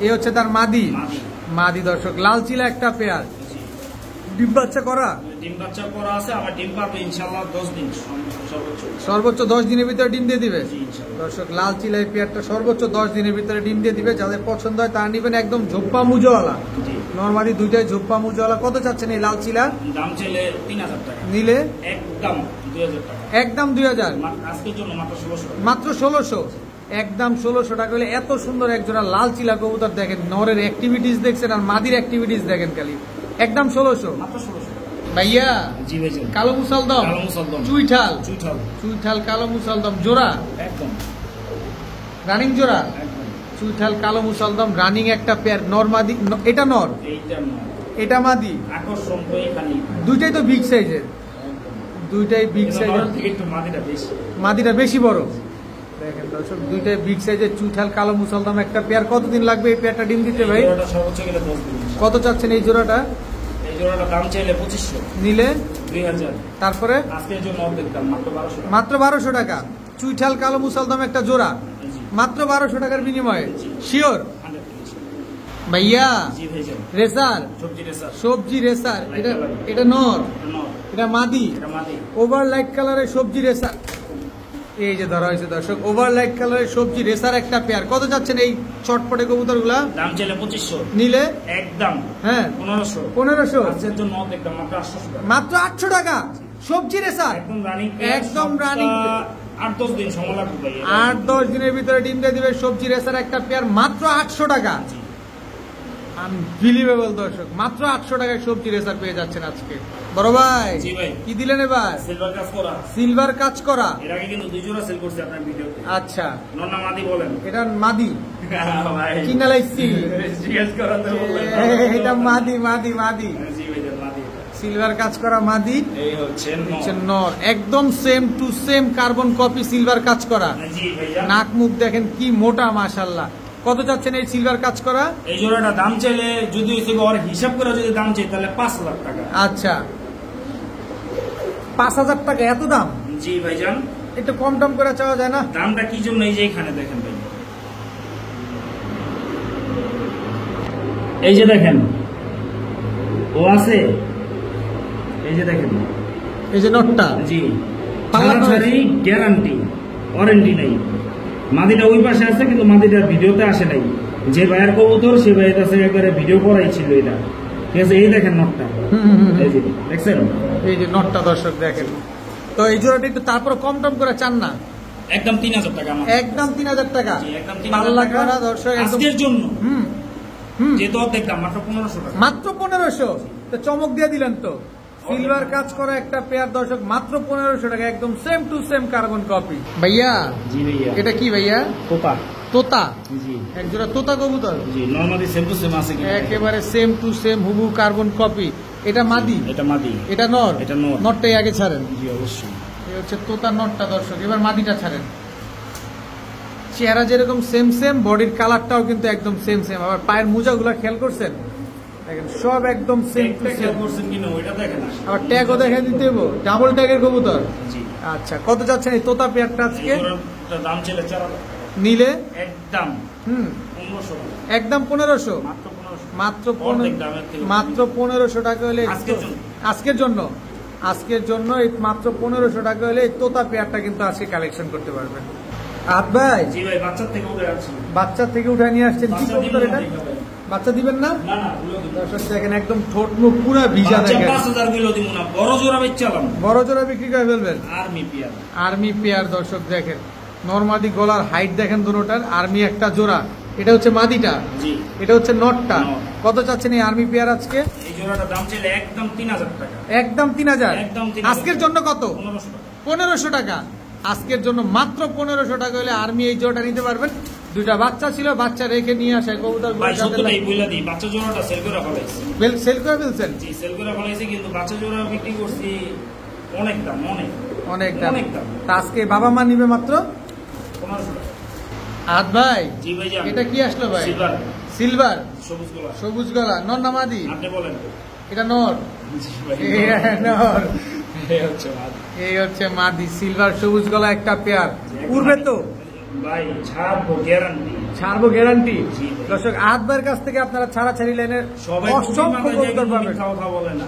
এ হচ্ছে তার মাদি। মাদি। মাদি দর্শক, লাল চিলা একটা পেয়ার। জি। ডিম বাচ্চা করা ডিম বাচ্চা করা আছে, আমার ডিম পাবে ইনশাআল্লাহ 10 দিন সর্বোচ্চ। সর্বোচ্চ 10 দিনের ভিতরে ডিম দিয়ে দিবে। জি ইনশাআল্লাহ। দর্শক লাল চিলাই পেয়ারটা সর্বোচ্চ 10 দিনের ভিতরে ডিম দিয়ে দিবে। যাদের পছন্দ হয় তারা নিবেন, একদম ঝোপ্পা মুজওয়ালা। জি। নরমালি দুইটাই ঝোপ্পা মুজওয়ালা। কত চাচ্ছেন এই লাল চিলা? দাম চাইলে 3000 টাকা, নিলে একদম 2000 টাকা। একদম 2000, আজকের জন্য মাত্র 1600 টাকা। মাত্র 1600। একদম 1600 টাকা হলে এত সুন্দর এক জোড়া লাল চিলা কবুতর দেখেন। নরের অ্যাক্টিভিটিস দেখছেন আর মাদির অ্যাক্টিভিটিস দেখেন খালি। একদম 1600। মাত্র 1600 টাকা। ভাইয়া জি ভাইজান। কালো মুসালদম, কালো মুসালদম। চুইঠাল, চুইঠাল। চুইঠাল কালো মুসালদম জোড়া, একদম রানিং জোড়া। একদম। চুইঠাল কালো মুসালদম রানিং একটা পেয়ার। নর মাদি, এটা নর, এইটা নয়। এটা মাদি। আকর্ষণ তো এখানেই। দুইটাই তো বিগ সাইজের, একদম। দুইটাই বিগ কিন্তু সাইজের। নরের থেকে একটু মাদিটা বেশি। মাদিটা বেশি বড়। দেখেন দর্শক, দুইটাই বিগ সাইজের চুইঠাল কালো মুসালদম একটা পেয়ার। কতদিন লাগবে এই পেয়ারটা ডিম দিতে ভাই? এই জোড়াটা সর্বোচ্চ গেলে 10 দিন। কত চাচ্ছেন এই জোড়াটা? এই জোড়াটা দাম চাইলে 2500, নিলে 2000। তারপরে আজকের জন্য অর্ধেক দাম মাত্র 1200 টাকা। মাত্র 1200 টাকা। চুইঠাল কালো মুসালদম একটা জোড়া জি। মাত্র 1200 টাকার বিনিময়ে। শিওর 100%। ভাইয়া? জি ভাইজান। রেসার, সবজি রেসার। সবজি রেসার। এটা এটা নর, এটা নর। এটা মাদি। এটা মাদি। ওভার লাইট কালারের সবজি রেসার। এই যে ধরা হয়েছে দর্শক, ওভার লাইট কালারের সবজি রেসার একটা পেয়ার। কত যাচ্ছেন এই চটপটে কবুতরগুলা? দাম চাইলে 2500, নিলে একদম হ্যাঁ 1500। 1500। আজকের জন্য অর্ধেক দাম মাত্র 800 টাকা। মাত্র 800 টাকা সবজি রেসার। একদম রানিং। একদম running। 8-10 দিন সময় লাগবে ভাই। 8-10 দিনের ভিতরে ডিম দিয়ে দিবে সবজি রেসার একটা পেয়ার। মাত্র 800 টাকা। জি। আনবিলিভেবল দর্শক, মাত্র 800 টাকায় সবজি রেসার পেয়ে যাচ্ছেন আজকে। বড় ভাই জি ভাই। কি দিলেন এবার? সিলভার কাজ করা। সিলভার কাজ করা। এর আগে কিন্তু 2 জোড়া সেল করছি আপনার ভিডিওতে। আচ্ছা নন্না মাদি বলেন। এটা মাদি ভাই কিনা লাইছি। জিজ্ঞেস করাতে বললেন। এটা মাদি মাদি মাদি। জি ভাইজান, মাদি। সিলভার কাজ করা মাদি। এই হচ্ছে হচ্ছে নর, একদম same to same carbon copy silver কাজ করা। জি ভাইজান। নাক মুখ দেখেন কি মোটা মাশাআল্লাহ। কত যাচ্ছেন এই সিলভার কাজ করা? এই জোড়াটা দাম চাইলে যদি ওর হিসাব করে যদি দাম চাই তাহলে 5 লাখ টাকা। আচ্ছা 5000 টাকা এত দাম? জি ভাইজান। একটু কম টম করে চাওয়া যায় না? দামটা কি জন্য, এই যে এখানে দেখেন ভাই, এই যে দেখেন ও আছে, এই যে দেখেন, এই যে নটটা। জি পাল্লা করে- ছাড়াছাড়ি গ্যারান্টি, ওয়ারেন্টি নাই। মাদিটা ওই পাশে আছে কিন্তু মাদিটার ভিডিওতে আসে নাই। যে ভাইয়ের কবুতর সে ভাইয়ের কাছে একবারে ভিডিও করাই ছিল এটা। ঠিক আছে, এই দেখেন নটটা, এই যে দেখছেন, এই যে নটটা দর্শক দেখেন। তো এই জোড়াটা একটু তারপর কম টম করে চান না? একদম 3000 টাকা আমার। একদম 3000 টাকা। জি, একদম 3000 পাল্লা টাকা করা দর্শক একদম। আজকের জন্য। হুম হুম যেহেতু অর্ধেক দাম মাত্র 1500 টাকা। মাত্র 1500। তো চমক দিয়ে দিলেন তো। সিলভার কাজ করা একটা পেয়ার দর্শক মাত্র 1500 টাকা, একদম same to same carbon copy. ভাইয়া জি ভাইয়া। এটা কি ভাইয়া? কোপা। তোতা, জি এক জোড়া তোতা কবুতর। জি, নরমালি সেম টু সেম আছে কিনা? একেবারে সেম টু সেম হুবু কার্বন কপি। এটা মাদি, এটা মাদি, এটা নর। এটা নর। নরটাই আগে ছাড়েন। জি অবশ্যই। এই হচ্ছে তোতা নরটা দর্শক। এবার মাদিটা ছাড়েন। চেহারা যেরকম সেম সেম, বডির কালারটাও কিন্তু একদম সেম সেম। আবার পায়ের মোজাগুলো খেয়াল করছেন, দেখেন সব একদম সেম টু সেম। আবার ট্যাগও দেখা দিতে হবো, ডাবল ট্যাগের কবুতর। আচ্ছা, কত যাচ্ছেন এই তোতা পেয়ারটা আজকে? দাম ছিল 4,000 নিলে একদম 1500 একদম 1500, মাত্র 1500 টাকা হলে আজকের জন্য এই মাত্র 1500 টাকা হলে এই তোতা পেয়ারটা কিন্তু আজকে কালেকশন করতে পারবেন। আহাদ ভাই, জি ভাই, বাচ্চা থেকে উঠে নিয়ে আসছেন, কি কবুতর এটা? বাচ্চা দিবেন না? দর্শক দেখেন একদম ঠোঁট মুখ পুরো ভিজা, দেখেন 5000 কিলো দিব না, বড় জোড়া বেচলাম, বড় জোড়া বিক্রি করে ফেলবেন। আর্মি পেয়ার দর্শক দেখেন, নরমাদি গলার হাইট দেখেন দুটোটার, আর্মি একটা জোড়া। এটা হচ্ছে মাদিটা, জি, এটা হচ্ছে নটটা। কত চাচ্ছেন এই আর্মি পেয়ার আজকে? এই জোড়াটার দাম ছিল একদম 3000 টাকা। একদম 3000। একদম 3000। আজকের জন্য কত? 1500 টাকা। 1500 টাকা আজকের জন্য, মাত্র 1500 টাকা হলে আর্মি এই জোড়াটা নিতে পারবেন। দুইটা বাচ্চা ছিল, বাচ্চা রেখে নিয়ে আসে কবুতর। ভাই সত্যিই বইলা দিই, বাচ্চা জোড়াটা সেল করে ফেলাইছি। সেল করে ফেলছেন? জি, সেল করে ফেলাইছি, কিন্তু বাচ্চা জোড়া বিক্রি করছি অনেক দাম, অনেক দাম। তা আজকে বাবা মা নিবে মাত্র 1500 টাকা। আহাদ ভাই, জি ভাই, এটা কি আসলো ভাই? সিলভার সিলভার সবুজ গলা, নর না মাদি? আপনি বলেন। এটা নর। জি ভাই, নর। এই হচ্ছে মাদি। এই হচ্ছে মাদি, সিলভার সবুজ গলা একটা পেয়ার। উড়বে তো ভাই? ছাড়বো গ্যারান্টি। ছাড়বো গ্যারান্টি। জি ভাই। দর্শক, আহাদ ভাইয়ের কাছ থেকে আপনারা ছাড়াছাড়ি লাইনের সবাই অসংখ্য কবুতর পাবেন। কথা বলে না,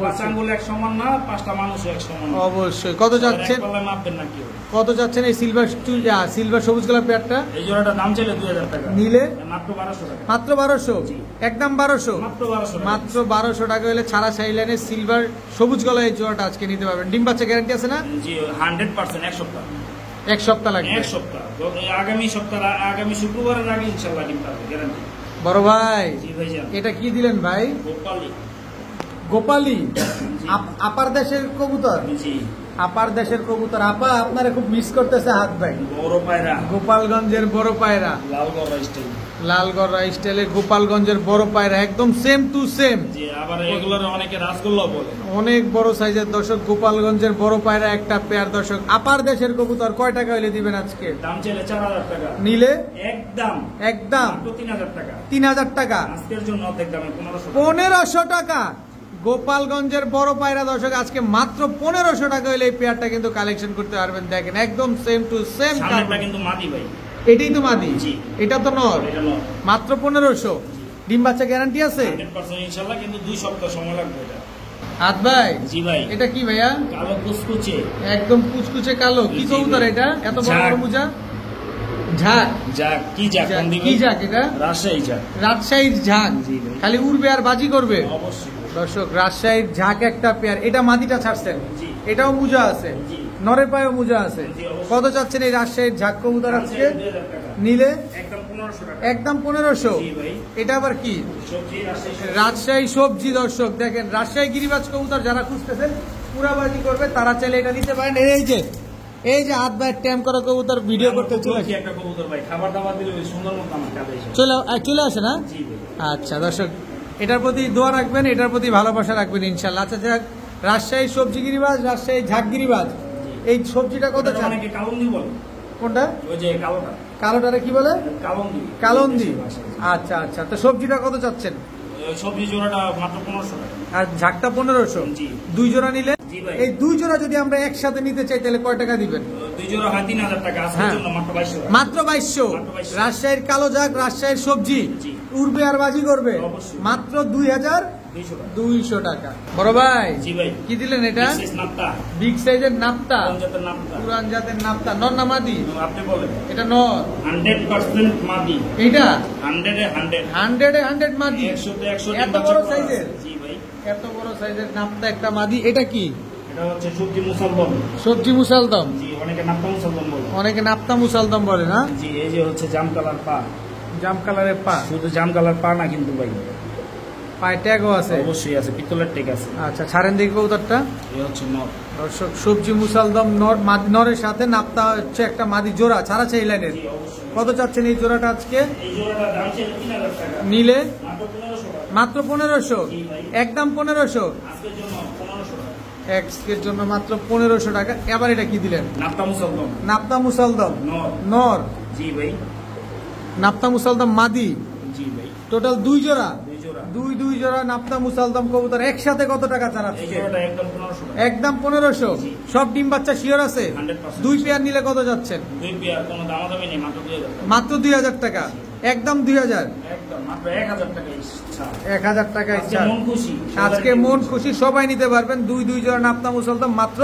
পাঁচ আঙ্গুল এক সমান না, পাঁচটা মানুষ এক সমান না। অবশ্যই। কত যাচ্ছেন? মাপবেন না কেউ। কত যাচ্ছেন এই সিলভার সবুজ গলা পেয়ারটা? এই জোড়াটার দাম ছিল 2000 টাকা, নিলে মাত্র 1200 টাকা। মাত্র 1200, জি। একদম 1200, মাত্র 1200 টাকা। মাত্র 1200 টাকা হলে ছাড়া সাই লাইনের সিলভার সবুজ গলা এই জোড়াটা আজকে নিতে পারবেন। ডিম বাচ্চা গ্যারান্টি আছে না? জি, 100%। এক সপ্তাহ, এক সপ্তাহ লাগবে। এক সপ্তাহ। আগামী শুক্রবারের আগে ইনশাআল্লাহ ডিম পাবে, গ্যারান্টি। বড় ভাই, জি ভাইজান। এটা কি দিলেন ভাই? গোপালি। আপার দেশের কবুতর। জি, আপার দেশের কবুতর। আপা আপনারা খুব মিস করতেছে হাত ভাই। বড় পায়রা, গোপালগঞ্জের বড় পায়রা, লালগড় স্টাইল। লালগড় স্টাইলের গোপালগঞ্জের বড় পায়রা, একদম সেম টু সেম। জি, আবার এগুলোর অনেকে রাসগোল্লা বলে। অনেক বড় সাইজের দর্শক, গোপালগঞ্জের বড় পায়রা একটা পেয়ার। দর্শক, আপার দেশের কবুতর কয় টাকা হইলে দিবেন আজকে? দাম ছিল 4000 টাকা, নিলে একদম মাত্র 3000 টাকা। 3000 টাকা। আজকের জন্য অর্ধেক দামে 1500 টাকা। 1500 টাকা গোপালগঞ্জের বড় পায়রা। দর্শক, আজকে মাত্র 1500 টাকা হলে এই পেয়ারটা কিন্তু কালেকশন করতে পারবেন। দেখেন একদম সেম টু সেম। সামনেরটা কিন্তু মাদি ভাই। এটাই তো মাদি? জি। এটা তো নর। এটা নর। মাত্র 1500। ডিম বাচ্চা গ্যারান্টি আছে? 100% ইনশাআল্লাহ, কিন্তু 2 সপ্তাহ সময় লাগবে এটা। হাত ভাই, জি ভাই। এটা কি ভাইয়া? কালো কুচকুচে, একদম কুচকুচে কালো। কি জি, কবুতর এটা? এত বড় বড় মুজা? ঝাঁক। যাক কি যাক, কোন দিকে? কি ঝাঁক এটা? রাজশাহী যাক। রাজশাহীর ঝাঁক। জি ভাই। খালি উড়বে আর বাজি করবে। অবশ্যই। দর্শক, রাজশাহীর ঝাঁক একটা পেয়ার। এটা মাদিটা ছাড়ছেন? জি। এটাও মুজা আছে? জি। নরের পায়েও মুজা আছে? জি, অবশ্যই। কত চাচ্ছেন এই রাজশাহীর ঝাঁক কবুতর আজকে? 2000 টাকা। নিলে একদম 1500 টাকা। একদম 1500। জি ভাই। এটা আবার কি? সবজি রাজশাহী। রাজশাহী সবজি। দর্শক দেখেন, রাজশাহী গিরিবাজ কবুতর যারা খুঁজতেছেন, পুরাবাজি করবে, তারা চাইলে এটা নিতে পারেন। এই যে হাত ভাই ট্যাম করা কবুতর ভিডিও করতে চলে আসে। একটা কবুতর ভাই, খাবার দাবার দিলে সুন্দর মতো আমার কাছে এসে। চলে আসে না? জি ভাই। আচ্ছা দর্শক, এটার প্রতি দোয়া রাখবেন, এটার প্রতি ভালোবাসা রাখবেন ইনশাল্লাহ। আচ্ছা যাক, রাজশাহী সবজি গিরিবাজ, রাজশাহী ঝাঁক গিরিবাজ, এই সবজিটা কত চান? অনেকে কালন্দি বলে। কোনটা? ওই যে কালোটা। কালোটারে কি বলে? কালন্দি। কালন্দি। আচ্ছা আচ্ছা, তো সবজিটা কত চাচ্ছেন? সবজি জোড়াটা মাত্র 1500 টাকা। আর ঝাঁকটা 1500। জি। 2 জোড়া নিলে? জি ভাই। এই 2 জোড়া যদি আমরা একসাথে নিতে চাই তাহলে কয় টাকা দিবেন? 2 জোড়া হয় 3000 টাকা, আজকের হ্যাঁ। জন্য মাত্র 2200 টাকা। মাত্র 2200। মাত্র 2200। রাজশাহীর কালো ঝাঁক, রাজশাহীর সবজি, জি। উড়বে আর বাজি করবে, অবশ্যই। মাত্র 2200 টাকা। 200 টাকা। বড় ভাই, জি ভাই। কি দিলেন এটা? বিশেষ নাপ্তা। বিগ সাইজের নাপ্তা, পঞ্চায়েতের নাপ্তা। পুরান জাতের নাপ্তা। নর না মাদি? আপনি বলেন। এটা নর। 100% মাদি। এইটা 100 এ 100। 100 মাদি। 100 তে 100 এত বড় সাইজের? জি ভাই। এত বড় সাইজের নাপ্তা একটা মাদি। এটা কি? এটা হচ্ছে সবজি মুসলদম। সবজি মুসালদম। জি, অনেকে নাপ্তা মুসলদম বলে। অনেকে নাপ্তা মুসালদম বলে না? জি, এই যে হচ্ছে জাম কালার পা। জাম কালারের পা। শুধু জাম কালার পা না কিন্তু ভাই, পায়ে ট্যাগও আছে? অবশ্যই আছে, পিতলের টেক আছে। আচ্ছা, ছাড়েন দেখি কবুতরটা। এই হচ্ছে নর। দর্শক, সবজি মুসালদম নরের সাথে নাপ্তা হচ্ছে একটা মাদি জোড়া, ছাড়া চাই লাইনের। জি, অবশ্যই। কত চাচ্ছেন এই জোড়াটা আজকে? এই জোড়াটার দাম ছিল 3000 টাকা, নিলে মাত্র 1500 টাকা। মাত্র 1500। জি ভাই। একদম 1500। আজকের জন্য 1500 টাকা। এক্সের জন্য মাত্র 1500 টাকা। এবার এটা কি দিলেন? নাপ্তা মুসলদম। নাপ্তা মুসালদম নর। নর। জি ভাই। নাপ্তা মুসালদম মাদি, জি ভাই। টোটাল 2 জোড়া, দুই জোড়া। দুই জোড়া নাপ্তা মুসালদম কবুতর একসাথে কত টাকা এই চালাচ্ছে? জোড়াটা একদম 1500 টাকা। একদম 1500। জি। সব ডিম বাচ্চা শিওর আছে? 100%। 2 পেয়ার নিলে কত যাচ্ছেন? দুই পেয়ার কোনো দামাদামি নেই, মাত্র 2000 টাকা। মাত্র 2000 টাকা, একদম 2000। একদম মাত্র 1000 টাকা ইচ্ছা। 1000 টাকা আজকে ইচ্ছা। মন খুশি। আজকে মন খুশি, সবাই নিতে পারবেন। দুই জোড়া নাপ্তা মুসালদম মাত্র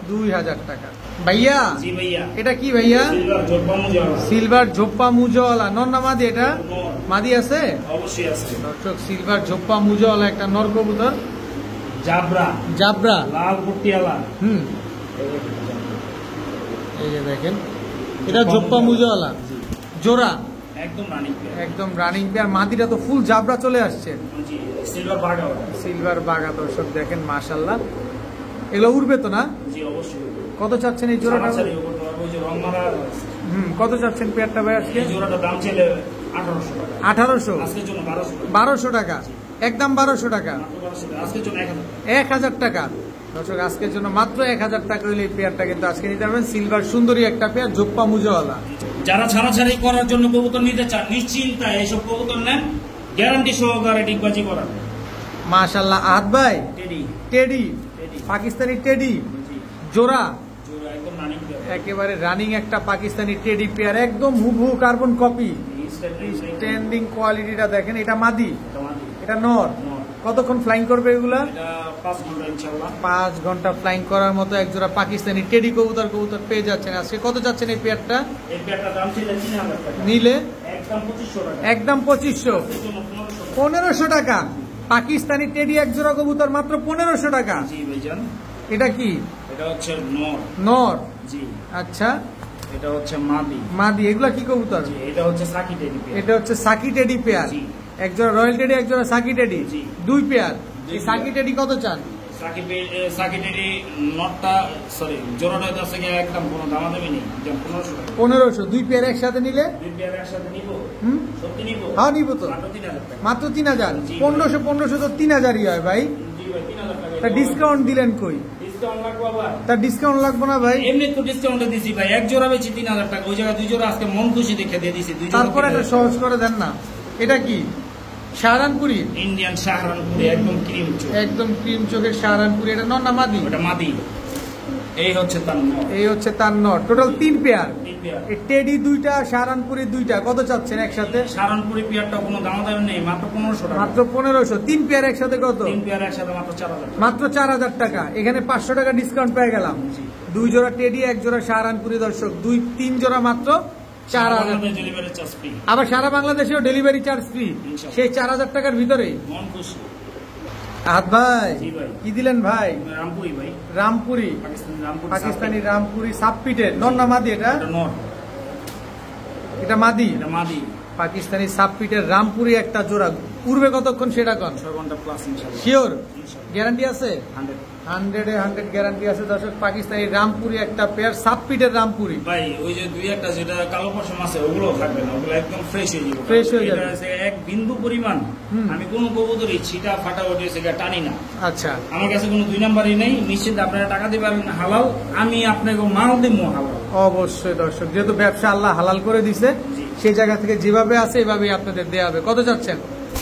2000 টাকা। ভাইয়া জি ভাইয়া। এটা কি ভাইয়া? সিলভার জোরপা মুজাওয়ালা। সিলভার ঝোপ্পা মুজওয়ালা নর না মাদি? এটা নর। মাদি আছে? অবশ্যই আছে। দর্শক, সিলভার ঝোপ্পা মুজওয়ালা একটা নর কবুতর, জাবরা, জাবরা। লাল পটিয়ালা। এই যে দেখেন, এটা ঝোপ্পা মুজওয়ালা জি। জোড়া, একদম রানিং পেয়ার। একদম রানিং পেয়ার। মাদিটা তো ফুল জাবরা চলে আসছে, জি, সিলভার বাগা ওটা। সিলভার বাগা। দর্শক দেখেন, মাশাল্লাহ, এগুলো উড়বে তো না? জি অবশ্যই। কত চাচ্ছেন এই জোড়াটা? ছাড়াছাড়িও করতে পারবো, ওই যে রং মারা আছে। কত চাচ্ছেন পেয়ারটা ভাই আজকে? এই জোড়াটার দাম ছিল 1800 টাকা। 1800, আজকের জন্য 1200 টাকা। 1200 টাকা, একদম 1200 টাকা, মাত্র 1200 টাকা। আজকের জন্য 1000 টাকা। 1000 টাকা। দর্শক, আজকের জন্য মাত্র 1000 টাকা হলে এই পেয়ারটা কিন্তু আজকে নিতে পারবেন। সিলভার সুন্দরী একটা পেয়ার, জোপ্পা মুজওয়ালা। যারা ছাড়াছাড়ি করার জন্য কবুতর নিতে চান, নিশ্চিন্তায় এইসব কবুতর নেন, গ্যারান্টি সহকারে ডিগবাজি করার। মাশাল্লাহ। আহাদ ভাই, teddy. Teddy, teddy. Pakistani teddy জি। জোড়া, জোড়া একদম রানিং পেয়ার। একেবারে রানিং একটা পাকিস্তানি টেডি পেয়ার, একদম হুবহু কার্বন কপি। স্ট্যান্ডিং কোয়ালিটিটা দেখেন। এটা মাদি, এটা নর। কতক্ষণ ফ্লাইং করবে এগুলা? এটা 5 ঘন্টা ইনশাআল্লাহ। 5 ঘন্টা ফ্লাইং করার মতো একজোড়া পাকিস্তানি টেডি কবুতর পেয়ে যাচ্ছেন আজকে। কত যাচ্ছেন এই পেয়ারটা এই পেয়ারটার দাম ছিল 3000 টাকা। নিলে? একদম 2500 টাকা। একদম 2500। আজকের জন্য 1500 টাকা। 1500 টাকা পাকিস্তানি টেডি একজোড়া কবুতর, মাত্র 1500 টাকা। জি ভাইজান। এটা কি? এটা হচ্ছে নর। নর। জি। আচ্ছা, এটা হচ্ছে মাদি। মাদি। এগুলা কি কবুতর? জি, এটা হচ্ছে সাকি টেডি পেয়ার। এটা হচ্ছে সাকি টেডি পেয়ার, জি। একজোড়া রয়্যাল টেডি, একজোড়া সাকি টেডি, জি। 2 পেয়ার। দুই এই সাকি পেয়ার। টেডি কত চান? সাকি টেডি নটটা, সরি জোড়াটা আছে কি একদম কোনো দামাদামি নেই, একদম 1500 টাকা। 1500। 2 পেয়ার একসাথে নিলে? দুই পেয়ার একসাথে নিব। হুম, সত্যি নিব? হ্যাঁ নিব তো। মাত্র 3000 টাকা। মাত্র 3000। জি। 1500 তো 3000ই হয় ভাই। জি ভাই, 3000 টাকা। তা ডিসকাউন্ট দিলেন কই? ডিসকাউন্ট লাগবে আবার? তার ডিসকাউন্ট লাগবে না ভাই? এমনি তো ডিসকাউন্টে দিছি ভাই, এক জোড়া বেচি 3000 টাকা, ওই জায়গায় দুই জোড়া আজকে মন খুশি দেখে দিয়ে দিছি। দুই জোড়া তারপরে একটা সহজ করে দেন না। এটা কি? শাহরানপুরি, ইন্ডিয়ান শাহরানপুরি, একদম ক্রিম চোখ। একদম ক্রিম চোখের শাহরানপুরি। এটা নর না মাদি? ওটা মাদি। এই হচ্ছে তার নর। এই হচ্ছে তার নর। Total 3 pair. তিন পেয়ার। এই টেডি 2টা, শাহরানপুরি 2টা। কত চাচ্ছেন একসাথে? শাহরানপুরি পেয়ারটা কোনো দামাদামি নেই, মাত্র 1500 টাকা। মাত্র 1500। 3 পেয়ার একসাথে কত? তিন পেয়ার একসাথে মাত্র 4000 টাকা। মাত্র 4000 টাকা। এখানে 500 টাকা ডিসকাউন্ট পেয়ে গেলাম। জি। 2 জোড়া টেডি, 1 জোড়া শাহরানপুরি। দর্শক, 3 জোড়া মাত্র 4000। Delivery charge free. আবার সারা বাংলাদেশেও ডেলিভারি চার্জ ফ্রি, ইনশাআল্লাহ। সেই 4000 টাকার ভিতরেই। মন খুশি। আহাদ ভাই, জি ভাই। কি দিলেন ভাই? রামপুরি ভাই, রামপুরি, পাকিস্তানি রামপুরি সাবপিটের নর না মাদি? এটা এটা নর। এটা মাদি। এটা মাদি। পাকিস্তানি সাবপিটের রামপুরি একটা জোড়া। উড়বে কতক্ষণ সেটা কন? 6 ঘন্টা প্লাস ইনশাআল্লাহ। শিওর? ইনশাআল্লাহ। গ্যারান্টি আছে? 100। 100 গ্যারান্টি আছে। দর্শক, পাকিস্তানি রামপুরি একটা পেয়ার, সাবপিটের রামপুরি। ভাই ওই যে দুই একটা যেটা কালো পশম আছে ওগুলো থাকবে না, ওগুলো একদম ফ্রেশ হয়ে যাবে। Fresh হয়ে যাবে। এটা হচ্ছে এক বিন্দু পরিমাণ আমি কোনো কবুতরই ছিটা ফাটা ওঠে সেটা টানি না। আচ্ছা, আমার কাছে কোনো 2 নাম্বারই নেই। নিশ্চিত আপনারা টাকা দিবেন হালাল, আমি আপনাকে মাল দেবো হালাল। অবশ্যই। দর্শক, যেহেতু ব্যবসা আল্লাহ হালাল করে দিছে, জি। সেই জায়গা থেকে যেভাবে আছে এভাবেই আপনাদের দেয়া হবে। কত যাচ্ছেন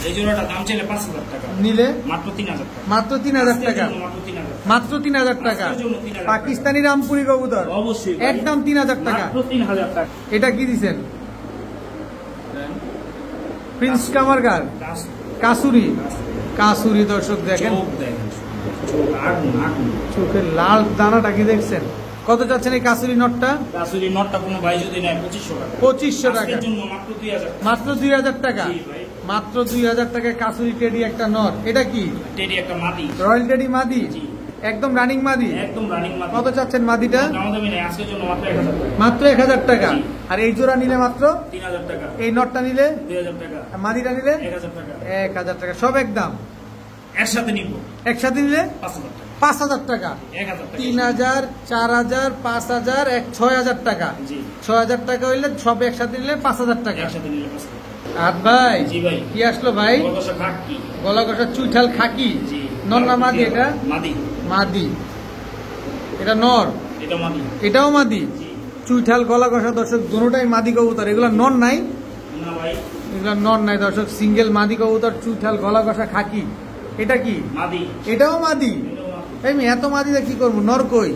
এই জোড়াটা দাম ছিল 5000 টাকা, নিলে? মাত্র 3000 টাকা। মাত্র 3000 টাকা। আজকের জন্য মাত্র 3000 টাকা। মাত্র 3000 টাকা। আজকের জন্য 3000 টাকা। পাকিস্তানি রামপুরি কবুতর, অবশ্যই ভাই। একদম 3000 টাকা। মাত্র 3000 টাকা। এটা কি দিছেন? প্রিন্স কামারগার, কাসুরি। কাসুরি। দর্শক দেখেন, চোখ দেখেন, চোখ আগুন আগুন। চোখের লাল দানাটা কি দেখছেন? কত যাচ্ছেন এই কাসুরি নটটা? আসলে নটটা কোনো ভাই যদি নেয় 2500 টাকা। 2500 টাকা। আজকের জন্য মাত্র 2000 টাকা। মাত্র 2000 টাকা। জি ভাই। মাত্র 2000 টাকায় কাসুরি টেডি একটা নট। এটা কি? টেডি একটা মাদি। রয়্যাল টেডি মাদি, জি। একদম রানিং মাদি। একদম রানিং মাদি। কত চাচ্ছেন মাদিটা? দামাদামি নেই, আজকের জন্য মাত্র 1000 টাকা। মাত্র 1000 টাকা। জি। আর এই জোড়া নিলে মাত্র, 3000 টাকা। এই নটটা নিলে 2000 টাকা। আর মাদিটা নিলে 1000 টাকা। 1000 টাকা। সব একদম। একসাথে নিব একসাথে নিলে 5000 টাকা। 5000 টাকা। 1000 টাকা। 3000, 4000, 5000, 6000 টাকা। জি। 6000 টাকা হইলে সব একসাথে নিলে 5000 টাকা। একসাথে নিলে 5000 টাকা। আর ভাই, জি ভাই। কি আসলো ভাই? কত শাক কি? গলা কষা চুইঠাল খাকি। জি। নর না মাদি? এটা মাদি। মাদি। এটা নর, এটা মাদি। এটাও মাদি। জি। চুইঠাল গলা কষা দর্শক, দুটোটাই মাদি কবুতর। এগুলো নর নাই, না ভাই এগুলো নর নাই দর্শক, সিঙ্গেল মাদি কবুতর, চুইঠাল গলা কষা খাকি। এটা কি? মাদি। এটাও মাদি? এই মেয়ে, এত মাদিতে কি করবো? নর কই?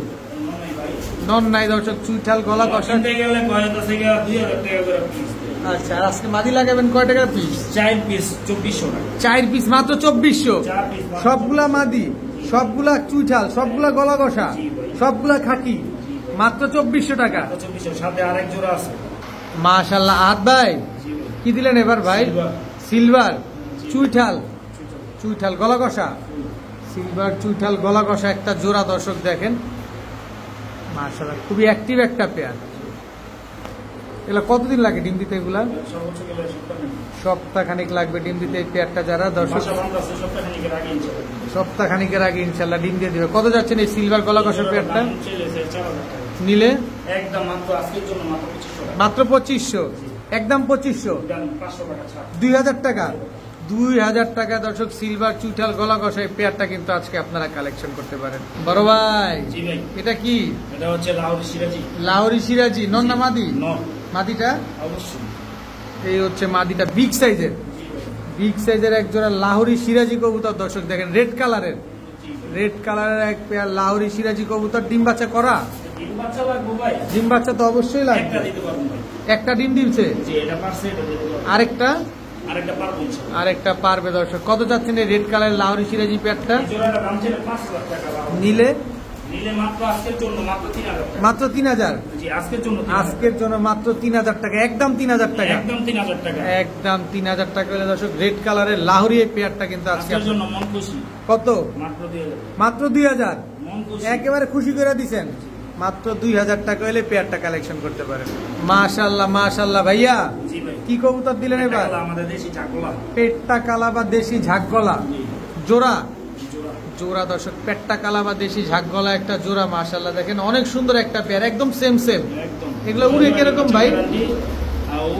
নর নাই দর্শক, চুইঠাল গলা কষা। গেলে 2000 টাকা করে পিস। আচ্ছা, আর আজকে মাদি লাগাবেন কয় টাকা পিস? 4 পিস 2400 টাকা। 4 পিস মাত্র 2400। 4 পিস সবগুলা মাদি, সবগুলা চুইঠাল, সবগুলা গলা কষা, সবগুলা খাকি, মাত্র 2400 টাকা। 2400 সাথে আরেক জোড়া আছে। মাশাআল্লাহ। আহাদ ভাই কি দিলেন এবার ভাই? সিলভার চুইঠাল, চুইঠাল গলা কষা, সিলভার চুইঠাল গলা কষা একটা জোড়া দর্শক দেখেন। মাশাআল্লাহ, খুবই অ্যাক্টিভ একটা পেয়ার। এগুলা কতদিন লাগে ডিম দিতে? এগুলা সর্বোচ্চ গেলে সপ্তাহখানিক লাগবে ডিম দিতে এই পেয়ারটা। যারা দর্শক সপ্তাহখানিকের আগে ইনশাআল্লাহ। সপ্তাহখানিকের আগে ইনশাল্লাহ ডিম দিয়ে দিবে। কত যাচ্ছেন এই সিলভার গলা কষা পেয়ারটা নিলে? একদম মাত্র আজকের জন্য মাত্র 2500, একদম 2500, 500 টাকা ছাড়। 2000 টাকা, 2000 টাকা দর্শক সিলভার চুইঠাল গলা কষা এই পেয়ারটা কিন্তু আজকে আপনারা কালেকশন করতে পারেন। বড় ভাই জি ভাই, এটা কি? এটা হচ্ছে লাহোরি সিরাজি। লাহোরি সিরাজি নর না মাদি? নর। মাদিটা অবশ্যই। এই হচ্ছে মাদিটা, বিগ সাইজের, বিগ সাইজের এক জোড়া লাহোরি সিরাজি কবুতর দর্শক দেখেন, রেড কালারের, রেড কালারের এক পেয়ার লাহোরি সিরাজি কবুতর। ডিম বাচ্চা করা? ডিম বাচ্চা লাগবে ভাই। ডিম বাচ্চা তো অবশ্যই লাগবে। একটা দিতে পারবো ভাই। একটা ডিম দিচ্ছে, জি এটা পারছে, এটা দিতে পারবো। আরেকটা? আরেকটা পারবো ইনশাআল্লাহ। আরেকটা পারবে দর্শক। কত যাচ্ছেন এই রেড কালারের লাহোরি সিরাজি পেয়ারটা এই জোড়াটার দাম ছিল 5 লাখ টাকা। নিলে? নিলে মাত্র আজকের জন্য মাত্র 3000 টাকা। মাত্র 3000। জি আজকের জন্য 3000 আজকের জন্য মাত্র 3000 টাকা, একদম 3000 টাকা, একদম 3000 টাকা। একদম 3000 টাকা হলে দর্শক রেড কালারের লাহোরি এই পেয়ারটা কিন্তু আজকে আজকের জন্য মন খুশি। কত? মাত্র 2000। মাত্র 2000। মন খুশি। একেবারে খুশি করে দিছেন। মাত্র 2000 টাকা হলে পেয়ারটা কালেকশন করতে পারেন। মাশাআল্লাহ মাশাআল্লাহ। ভাইয়া জি ভাই। কি কবুতর দিলেন এবার? এটা হলো আমাদের দেশি চাকলা। পেট্টা কালা বা দেশি ঝাঁকগলা জোড়া, জোড়া। জোড়া দর্শক, পেট্টা কালা বা দেশি ঝাঁকগলা একটা জোড়া। মাশাআল্লাহ দেখেন অনেক সুন্দর একটা পেয়ার, একদম সেম সেম। একদম। এগুলো উড়ে কিরকম ভাই?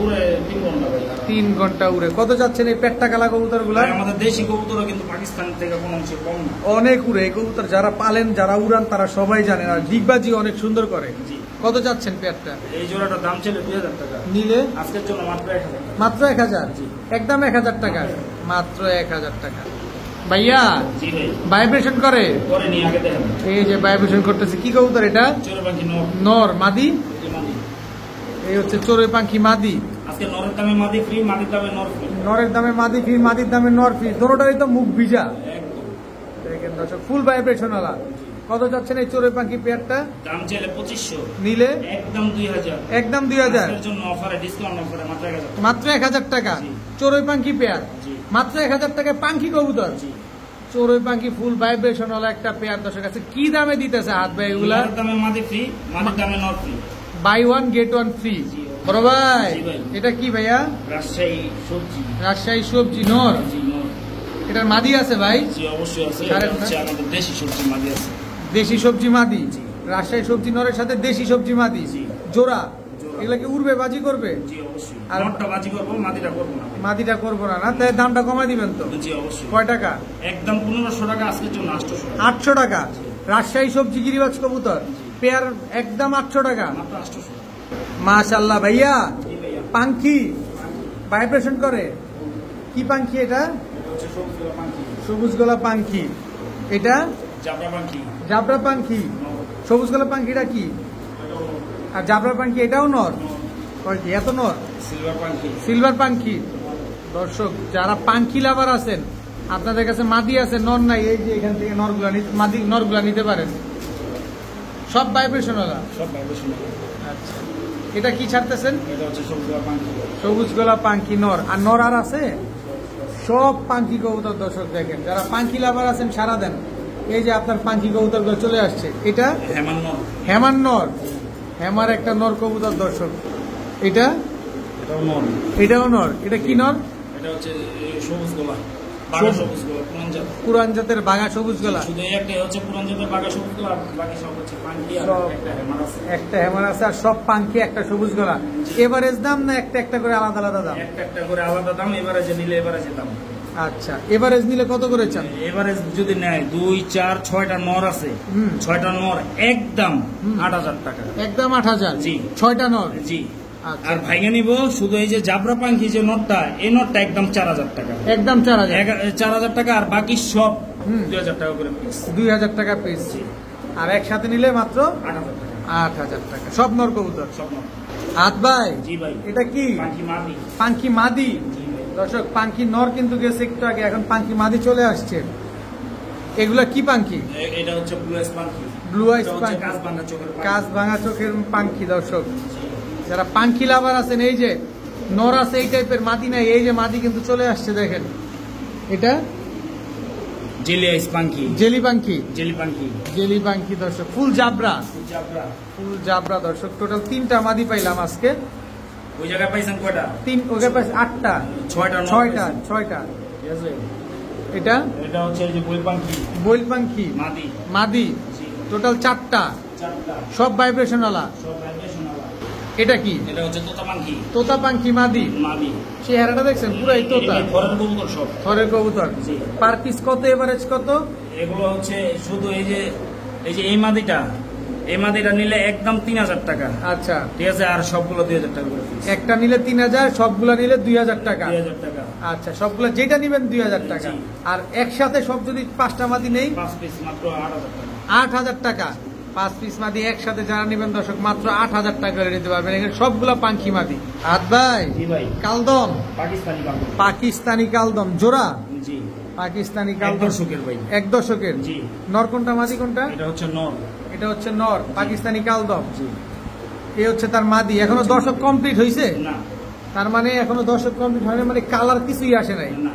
উড়ে 3 ঘন্টা ভাই। 3 ঘন্টা উড়ে। কত যাচ্ছেন এই পেট্টা কালা কবুতর গুলা? ভাই, আমাদের দেশি কবুতরও কিন্তু পাকিস্তান থেকে কোনো অংশে কম না। অনেক উড়ে এই কবুতর, যারা পালেন যারা উড়ান তারা সবাই জানেন, আর ডিগবাজি অনেক সুন্দর করে। জি। কত যাচ্ছেন পেয়ারটা এই জোড়াটার দাম ছিল 2000 টাকা। নিলে? আজকের জন্য মাত্র 1000 টাকা। মাত্র 1000, একদম 1000 টাকা, মাত্র 1000 টাকা। ভাইয়া জি ভাই। ভাইব্রেশন করে? পরে নিয়ে আগে দেখেন। এই যে ভাইব্রেশন করতেছে, কি কবুতর এটা? চোরে পাখি নর। নর? মাদি? এই মাদি। এই হচ্ছে চড়ুই পাখি মাদি। আজকে নরের দামে মাদি ফ্রি, মাদির দামে নর ফ্রি। নরের দামে মাদি ফ্রি, মাদির দামে নর ফ্রি, দুটোটারই তো মুখ ভিজা। একদম। দেখেন দর্শক, ফুল ভাইব্রেশন ওয়ালা। কত যাচ্ছেন এই চড়ুই পাখি পেয়ারটা দাম চাইলে 2500, নিলে? একদম 2000। একদম 2000, আজকের জন্য অফারে ডিসকাউন্ট অফারে মাত্র 1000 টাকা। মাত্র 1000 টাকা। জি। চড়ুই পাখি পেয়ার জি। মাত্র 1000 টাকায় পাখি কবুতর। জি। চড়ুই পাখি ফুল ভাইব্রেশন ওয়ালা একটা পেয়ার দর্শক আছে। কি দামে দিতেছে হাত ভাই এগুলা? নরের দামে মাদি ফ্রি, মাদির দামে নর free. Buy one get one free. জি। বড় ভাই জি ভাই। এটা কি ভাইয়া? রাজশাহী সবজি। রাজশাহী সবজি নর? জি নর। এটার মাদি আছে ভাই? জি অবশ্যই আছে। কারেক্ট এটা হচ্ছে আমাদের দেশি সবজি মাদি আছে। দেশি সবজি মাদি? জি। রাজশাহী সবজি নরের সাথে দেশি সবজি মাদি জি। জোড়া। জোড়া। এগুলা কি উড়বে, বাজি করবে? জি অবশ্যই। আর নরটা বাজি করবো, মাদিটা করবো না। মাদিটা করবো না? না তাই দামটা কমাই দিবেন তো? জি অবশ্যই। কয় টাকা? একদম 1500 টাকা, আজকের জন্য 800 টাকা। 800 টাকা। রাজশাহী সবজি গিরিবাজ কবুতর পেয়ার একদম 800 টাকা। মাত্র 800 টাকা। মাশাআল্লাহ। ভাইয়া জি ভাইয়া। পাখি ভাইব্রেশন করে? কি পাখি এটা? এটা হচ্ছে সবজি পাখি। সবুজ গলা পাখি। এটা জাবরা পাখি। জাবরা পাখি। সবুজ গলা পাখিটা কি? আর জাবরা পাখি এটাও নর? কয় কি এত নর? সিলভার পাখি। সিলভার পাখি। দর্শক যারা পাখি লাভার আছেন, আপনাদের কাছে মাদি আছে নর নাই, এই যে এখান থেকে নরগুলা মাদি নরগুলা নিতে পারেন, সব ভাইব্রেশন ওয়ালা। সব ভাইব্রেশন। আচ্ছা, এটা কি ছাড়তেছেন? এটা হচ্ছে সবজি পাখি। সবুজ গলা পাখি নর। আর নর আর আছে? সব পাখি কবুতর দর্শক দেখেন, যারা পাখি লাভার আছেন সারা দেন। এই যে আপনার পাখি কবুতর চলে আসছে। এটা হেমান নর। হেমান নর, হেমার একটা নর কবুতর দর্শক। এটা এটাও নর। এটাও নর। এটা কি নর? এটা হচ্ছে সবুজ গোলা, বাঘা সবুজ গোলা, পুরান জাত। পুরান জাতের বাঘা সবুজ গলা। শুধু এই একটাই হচ্ছে পুরান জাতের বাঘা সবুজ গোলা, বাকি সব হচ্ছে পাখি আর সব। একটা হেমান আছে। একটা হেমার আছে আর সব পাখি একটা সবুজ গলা। এভারেজ দাম না একটা একটা করে আলাদা আলাদা দাম? একটা একটা করে আলাদা দাম, এবারে যে নিলে এবারে যে দাম। আচ্ছা, এভারেজ নিলে কত করে চান? এবারে যদি নেয় 2, 4, 6টা নর আছে, 6টা নর একদম 8,000 টাকা। একদম 8,000? জি। 6টা নর? জি। আচ্ছা। আর ভাইগা নিব শুধু এই যে জাবরা পাখি যে নটটা, এই নটটা একদম 4,000 টাকা। একদম 4,000? 4,000 টাকা, আর বাকি সব 2,000 টাকা করে পিস। 2,000 টাকা পিস। আর একসাথে নিলে মাত্র 8,000 টাকা। 8,000 টাকা। সব নর কবুতর? সব নর। হাত ভাই, জি ভাই। এটা কি? পাখি মাদি। পাঙ্কি মাদি? জি ভাই। দর্শক, পাঙ্কি নর কিন্তু গেছে একটু আগে, এখন পাঙ্কি মাদি চলে আসছে। এগুলা কি পাঙ্কি? এটা হচ্ছে ব্লু আইস পাখি। ব্লু আইস পাঙ্কি, কাজ ভাঙা চোখের পাখি। কাজ ভাঙা চোখের পাঙ্কি। দর্শক, যারা পাঙ্কি লাভার আছেন, এই যে নর আছে এই টাইপের, মাদি নাই, এই যে মাদি কিন্তু চলে আসছে দেখেন। এটা জেলি আইস পাখি। জেলি পাঙ্কি? জেলি পাখি। জেলি পাঙ্কি দর্শক, ফুল জাবরা। জাবরা। ফুল জাবরা দর্শক। টোটাল 3টা মাদি পাইলাম আজকে। ওই জায়গায় পাইছেন কয়টা? 3, ওকে পাইছে 8টা। 6টা। 6টা। ঠিক আছে। এটা এটা হচ্ছে এই যে বই পাখি। বইল পাঙ্কি মাদি। মাদি। জি। টোটাল 4টা, 4টা। সব ভাইব্রেশন ওয়ালা। সব ভাইব্রেশন ওয়ালা। এটা কি? এটা হচ্ছে তোতা পাখি। তোতা পাঙ্কি মাদি। মাদি। চেহারাটা দেখছেন পুরাই তোতা। ফরেন কবুতর সব। থরের কবুতর। জি। পার পিস কত, এভারেজ কত? এগুলো হচ্ছে শুধু এই যে এই মাদিটা, এই মাদিটা নিলে একদম 3,000 টাকা। আচ্ছা, ঠিক আছে। আর সবগুলো 2,000 টাকা করে পিস। একটা নিলে 3,000, সবগুলা নিলে 2,000 টাকা। 2,000 টাকা। আচ্ছা, সবগুলা যেটা নিবেন 2,000 টাকা। জি। আর একসাথে সব যদি 5টা মাদি নেই 5 পিস মাত্র 8,000 টাকা। 8,000 টাকা। 5 পিস মাদি একসাথে যারা নিবেন দর্শক, মাত্র 8,000 টাকা করে নিতে পারবেন। এখানে সবগুলা পাঙ্কি মাদি। হাত ভাই, জি ভাই। কালদম, পাকিস্তানি কালদম। পাকিস্তানি কালদম জোড়া? জি। পাকিস্তানি এক কালদম দর্শকের ভাই। 1 দশকের? জি। নর কোনটা, মাদি কোনটা? এটা হচ্ছে নর। এটা হচ্ছে নর, পাকিস্তানি কালদম। জি। এ হচ্ছে তার মাদি। এখনো দর্শক কমপ্লিট হয়েছে? না। তার মানে এখনো দর্শক কমপ্লিট হয়নি, মানে কালার কিছুই আসে নাই। না।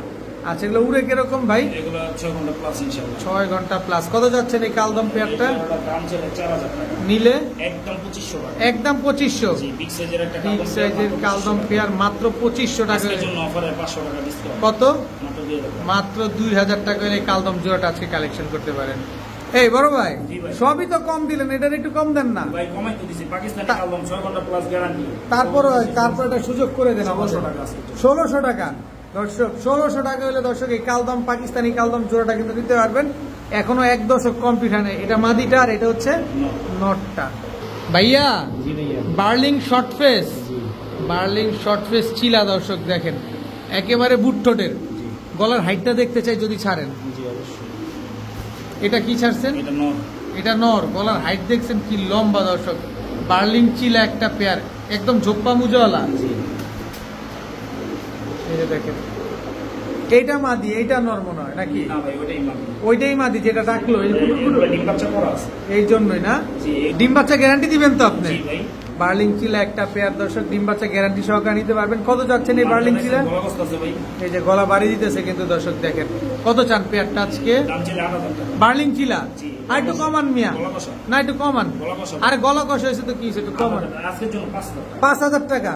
আচ্ছা, এগুলো উড়ে কিরকম ভাই? এগুলো 6 ঘন্টা প্লাস ইনশাআল্লাহ। 6 ঘন্টা প্লাস। কত যাচ্ছেন এই কালদম পেয়ারটা? এটার দাম ছিল 4,000 টাকা। নিলে একদম 2500 টাকা। একদম 2500? জি। বিগ সাইজের একটা বিগ সাইজের কালদম পেয়ার মাত্র 2500 টাকা। আজকের জন্য অফারে 500 টাকা ডিসকাউন্ট। কত? মাত্র 2,000 টাকা। মাত্র 2,000 টাকা এই কালদম জোড়াটা আজকে কালেকশন করতে পারেন। এই বড় ভাই, জি ভাই। সবই তো কম দিলেন, এটার একটু কম দেন না? ভাই কমাই তো দিছি। পাকিস্তানি কালদম 6 ঘন্টা প্লাস গ্যারান্টি। তারপর এটা সুযোগ করে দেন 1600 অবশ্যই। টাকা আজকে। 1600 টাকা দর্শক। 1600 টাকা হলে দর্শক এই কালদম পাকিস্তানি কালদম জোড়াটা কিন্তু দিতে পারবেন। এখনো 1 দশক কমপ্লিট হয় না। এটা মাদিটা, আর এটা হচ্ছে নটটা। ভাইয়া, জি ভাইয়া। বার্লিং শর্ট ফেস, জি। বার্লিং শর্ট ফেস চিলা দর্শক দেখেন, একেবারে বুট ঠোঁটের। জি। গলার হাইটটা দেখতে চাই যদি ছাড়েন। জি অবশ্যই। এটা কি ছাড়ছেন? এটা নর। এটা নর। গলার হাইট দেখছেন কি লম্বা দর্শক। বার্লিং চিলা একটা পেয়ার, একদম ঝোপ্পা মুজওয়ালা। জি। এই যে দেখেন, এইটা মাদি, এইটা নর মনে হয় নাকি? না ভাই, ওইটাই মাদি। ওইটাই মাদি যেটা ডাকলো, এই এগুলো ডিম বাচ্চা করা আছে। এই জন্যই না? জি। ডিম বাচ্চা গ্যারান্টি দিবেন তো আপনি? জি ভাই। বার্লিং চিলা একটা পেয়ার দর্শক, ডিম বাচ্চা গ্যারান্টি সহকারে নিতে পারবেন। কত যাচ্ছেন এই বার্লিং চিলা? গলা কষ্ট আছে ভাই। এই যে গলা বাড়ি দিতেছে কিন্তু দর্শক দেখেন। কত চান পেয়ারটা আজকে? দাম ছিল 8,000 টাকা। বার্লিং চিলা? জি। আর একটু কমান মিয়া, গলা কষা। না একটু কমান। গলা কষা। আরে গলা কষা হয়েছে তো কি হয়েছে, একটু কমান। আজকের জন্য 5,000 টাকা। 5,000 টাকা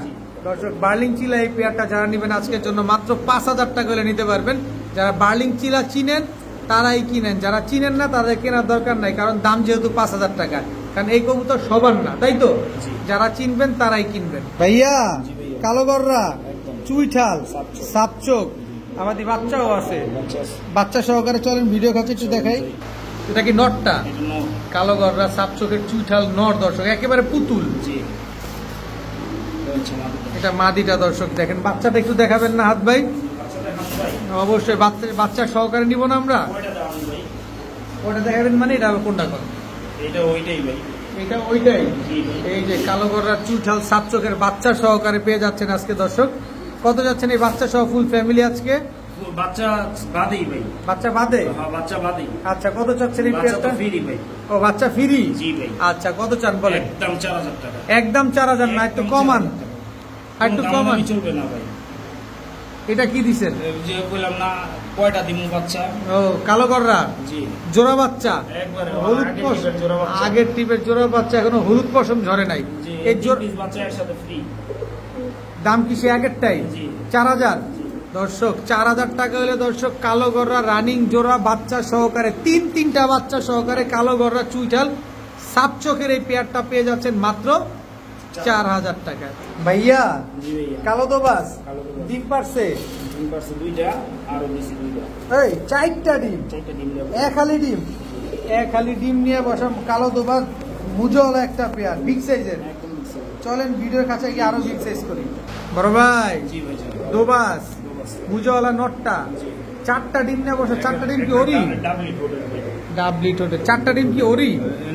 দর্শক। বার্লিং চিলা এই পেয়ারটা যারা নেবেন আজকের জন্য মাত্র 5,000 টাকা হলে নিতে পারবেন। যারা বার্লিং চিলা চিনেন তারাই কিনেন, যারা চিনেন না তাদের কেনার দরকার নাই, কারণ দাম যেহেতু 5,000 টাকা। কারণ এই কবুতর সবার না, তাই তো? জি। যারা চিনবেন তারাই কিনবেন। ভাইয়া, জি ভাইয়া। কালো গররা, একদম। চুইঠাল, সাপচোক। সাপচোক, আমাদের বাচ্চাও আছে। বাচ্চা আছে। বাচ্চা সহকারে চলেন, ভিডিও কাছে একটু দেখাই। এটা কি নটটা? এটা নর। কালো গররা, সাপচোকের চুইঠাল নর দর্শক, একেবারে পুতুল। জি। এটা হচ্ছে মাদিটা। এটা মাদিটা দর্শক দেখেন। বাচ্চাটা একটু দেখাবেন না হাত ভাই? বাচ্চা দেখান ভাই। অবশ্যই। বাচ্চা সহকারে নিব না আমরা? ওইটা দেখান ভাই। ওটা দেখাবেন মানে? এটা কোনটা কর? এটা ওইটাই ভাই। এটা ওইটাই। জি ভাই। এই যে কালো গররা চুইঠাল সাপচোকের বাচ্চা সহকারে পেয়ে যাচ্ছেন আজকে দর্শক। কত যাচ্ছেন এই বাচ্চা সহ ফুল ফ্যামিলি আজকে? বাচ্চা বাদেই ভাই। বাচ্চা বাদে? হ্যাঁ, বাচ্চা বাদেই। আচ্ছা, কত চাচ্ছেন এই বাচ্চা তো পেয়ারটা? ফ্রি ভাই। ও বাচ্চা ফ্রি? জি ভাই। আচ্ছা, কত চান বলেন? একদম 4,000 টাকা। একদম 4,000 না, একটু কমান, একটু কোনো কমান। দামাদামি চলবে না ভাই। এটা কি দিছেন? এই যে বললাম না, কয়টা দিমু বাচ্চা। ও কালো গররা জি। জোড়া বাচ্চা, একবারে হলুদ আগের পশম, টিপের জোড়া বাচ্চা। আগের টিপের জোড়া বাচ্চা, এখনো হলুদ পশম ঝরে নাই। জি, এই এই জোড়া পিস বাচ্চা একসাথে ফ্রি। দাম কি সে আগেরটাই? জি। 4,000 দর্শক। 4,000 টাকা হলে দর্শক কালো গররা রানিং জোড়া বাচ্চা সহকারে, তিনটা বাচ্চা সহকারে কালো গররা চুইঠাল সাপচোকের এই পেয়ারটা পেয়ে যাচ্ছেন মাত্র 4,000 টাকা। ভাইয়া জি ভাইয়া। কালো দোবাস কালো দোবাস। ডিম পারছে ডিম পারছে দুইটা, আরো বেশি দুইটা। এই 4টা ডিম, চারটা ডিম দেবো। এক হালি ডিম নিয়ে বসা কালো দোবাস মুজওয়ালা একটা পেয়ার বিগ সাইজের। একদম মিক্স হবে। চলেন ভিডিওর কাছে গিয়ে আরো বিগ সাইজ করি। বড় ভাই জি ভাই জি। দোবাস দোবাস। মুজওয়ালা নটটা জি। 4টা ডিম নিয়ে বসা। 4টা ডিম কি ওরি? ডাবল ঠোঁটের ভাই। ডাবলি টোটে 4টা ডিম কি ওরি?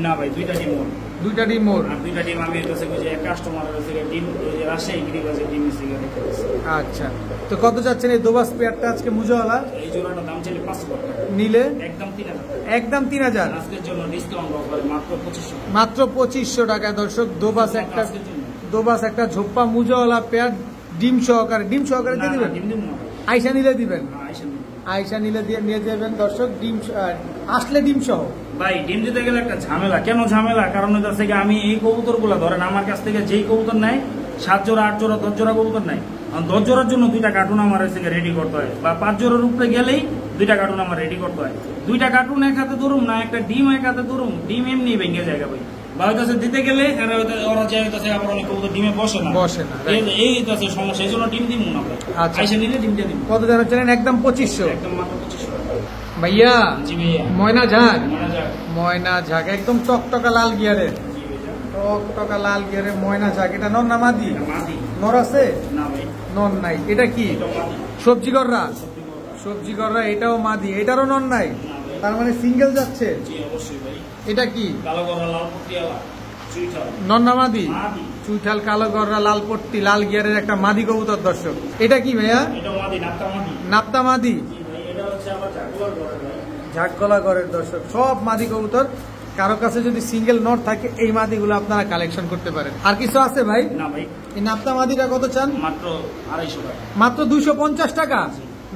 না ভাই, দুইটা ডিম ওর। 2টা ডিম ওর। আর দুইটা ডিম আমি কাছে যে কাস্টমারের কাছে ডিম ওই যে রাজশাহী গিরিবাজের ডিম সিগা রেখে দিয়েছি। আচ্ছা, তো কত যাচ্ছেন এই দোবাস পেয়ারটা আজকে মুজওয়ালা এই জোড়াটার দাম ছিল 500 টাকা। নিলে? একদম 3000 টাকা। একদম 3,000। আজকের জন্য ডিসকাউন্ট অফারে মাত্র 2500 টাকা। মাত্র 2500 টাকা। দর্শক দোবাস একটা আজকের জন্য। ঝোপ্পা মুজওয়ালা পেয়ার ডিম সহকারে দিয়ে না, না, দিবেন। ডিম দিব না। আইসা নিলে দিবেন। না, আইসা নিন। আইসা নিলে দিয়ে নিয়ে যাবেন দর্শক ডিম আসলে ডিম সহ। ভাই ডিম দিতে গেলে একটা ঝামেলা। কেন ঝামেলা? কারণ হচ্ছে থেকে আমি এই কবুতর গুলা ধরেন আমার কাছ থেকে যেই কবুতর নেয় 7 জোড়া 8 জোড়া 10 জোড়া কবুতর নেয়। 10 জোড়ার জন্য 2টা কার্টুন আমার থেকে রেডি করতে হয়, বা 5 জোড়ার উপরে গেলেই 2টা কার্টুন আমার রেডি করতে হয়। 2টা কার্টুন এক হাতে ধরুম না একটা ডিম এক হাতে ধরুম, ডিম এমনি ভেঙে যায় ভাই। বা হইতাছে দিতে গেলে ওরা যে হইতাছে আবার অনেক কবুতর ডিমে বসে না। এই হইতাছে সমস্যা। এই জন্য ডিম দিব না ভাই। আচ্ছা। আইসা নিলে ডিমটা দিব। কত জানাচ্ছেন? একদম 2500। একদম মাত্র 2500 টাকা। ভাইয়া জি ভাইয়া। ময়না ঝাঁক, মনে যাক। ময়না ঝাঁক একদম টকটকা লাল গিয়ারের, জি ভাইয়া। টকটকা লাল গিয়ারের ময়না ঝাঁক। এটা নর না মাদি? এটা মাদি। নর আছে? না ভাই, নর নাই। এটা কি এটা মাদি। সবজি গররা? সত্যি কথা। সবজি গররা এটাও মাদি, এটারও নর নাই। না ভাই। তার মানে সিঙ্গেল যাচ্ছে। জি অবশ্যই ভাই। এটা কি কালো গলা লাল পটিয়ালা চুইঠাল নর না মাদি? মাদি। চুইঠাল কালো গররা লাল পট্টি লাল গিয়ারের একটা মাদি কবুতর। দর্শক এটা কি ভাইয়া? এটা মাদি, নাপতা মাদি। নাপ্তা মাদি, জি ভাই, এটা হচ্ছে আবার জাগুয়ার গলা ভাই। ঝাঁকগলা গড়ের। দর্শক সব মাদি কবুতর। কারো কাছে যদি সিঙ্গেল নট থাকে এই মাদিগুলো আপনারা কালেকশন করতে পারেন। আর কিছু আছে ভাই? না ভাই, এই নাপ্তা মাদিটা কত চান? মাত্র 250 টাকা। মাত্র 250 টাকা।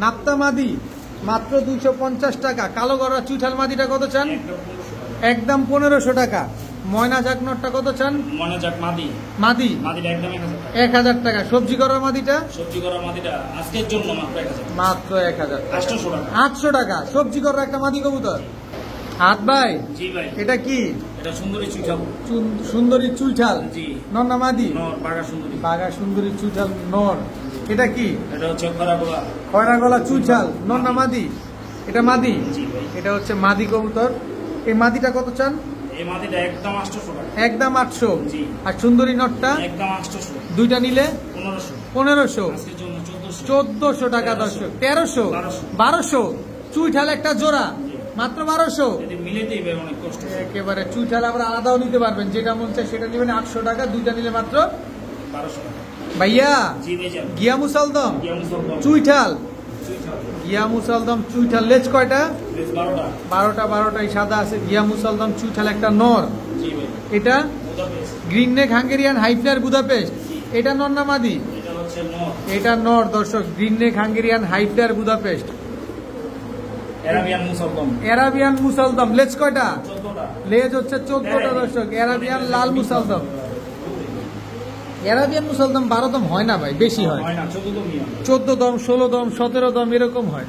নাপ্তা মাদি মাত্র 250 টাকা। কালো গড়া চুইঠাল মাদিটা কত চান? একদম 1500 টাকা। একদম 1500 টাকা। ময়না ঝাঁক নটটা কত চান? মনে যাক মাদি। মাদি মাদিটা একদম 1000 টাকা। 1000 টাকা। সবজি গড়া মাদিটা সবজি করা মাদিটা আজকের জন্য মাত্র 1000 টাকা। মাত্র 1000 টাকা। 800 টাকা। 800 টাকা। সবজি গড়া একটা মাদি কবুতর। হাত ভাই জি ভাই, এটা কি? এটা সুন্দরী চুইঠাল। সুন্দরী চুইঠাল জি। নর না মাদি? নর বাগা সুন্দরী। বাঘা সুন্দরী চুইঠাল নর। এটা কি? এটা হচ্ছে খরা গলা। খয়রা গলা চুইঠাল নর না মাদি? এটা মাদি। জি ভাই। এটা হচ্ছে মাদি কবুতর। এই মাদিটা কত চান? এই মাদিটা একদম 800 টাকা। একদম 800। জি। আর সুন্দরী নটটা একদম 800। দুইটা নিলে 1500। 1500। আজকের জন্য 1400। 1400 টাকা। দর্শক 1300 1200। চুইঠাল একটা জোড়া মাত্র 1200। যদি মিলেতেই ভাই অনেক কষ্ট। একেবারে চুইঠাল আবার আলাদাও নিতে পারবেন, যেটা মন চায় সেটা নেবেন। 800 টাকা। দুইটা নিলে মাত্র 1200 টাকা। ভাইয়া জি ভাই যান। গিয়া মুসালদম গিয়া মুসলমান। চুইঠাল, চুইঠাল। গিয়া মুসালদম চুইঠাল। লেজ কয়টা? বেশ 12টা। 12টাই সাদা আছে। গিয়া মুসালদম চুইঠাল একটা নর। জি ভাই। এটা বুদাপেস্ট। গ্রিন নেক হাঙ্গেরিয়ান হাইফ্লার বুদাপেস্ট। এটা নর না মাদি? এটা হচ্ছে নর। এটা নর। দর্শক গ্রিন নেক হাঙ্গেরিয়ান হাইফ্লার বুদাপেস্ট। অ্যারাবিয়ান মুসলমান। অ্যারাবিয়ান মুসালদম। লেজ কয়টা? 14টা। লেজ হচ্ছে 14টা। দর্শক অ্যারাবিয়ান লাল মুসালদম। অ্যারাবিয়ান মুসালদম 12 দম হয় না ভাই, বেশি হয়। হয় না, 14 দম নিয়ম। 14 দম 16 দম 17 দম এরকম হয়।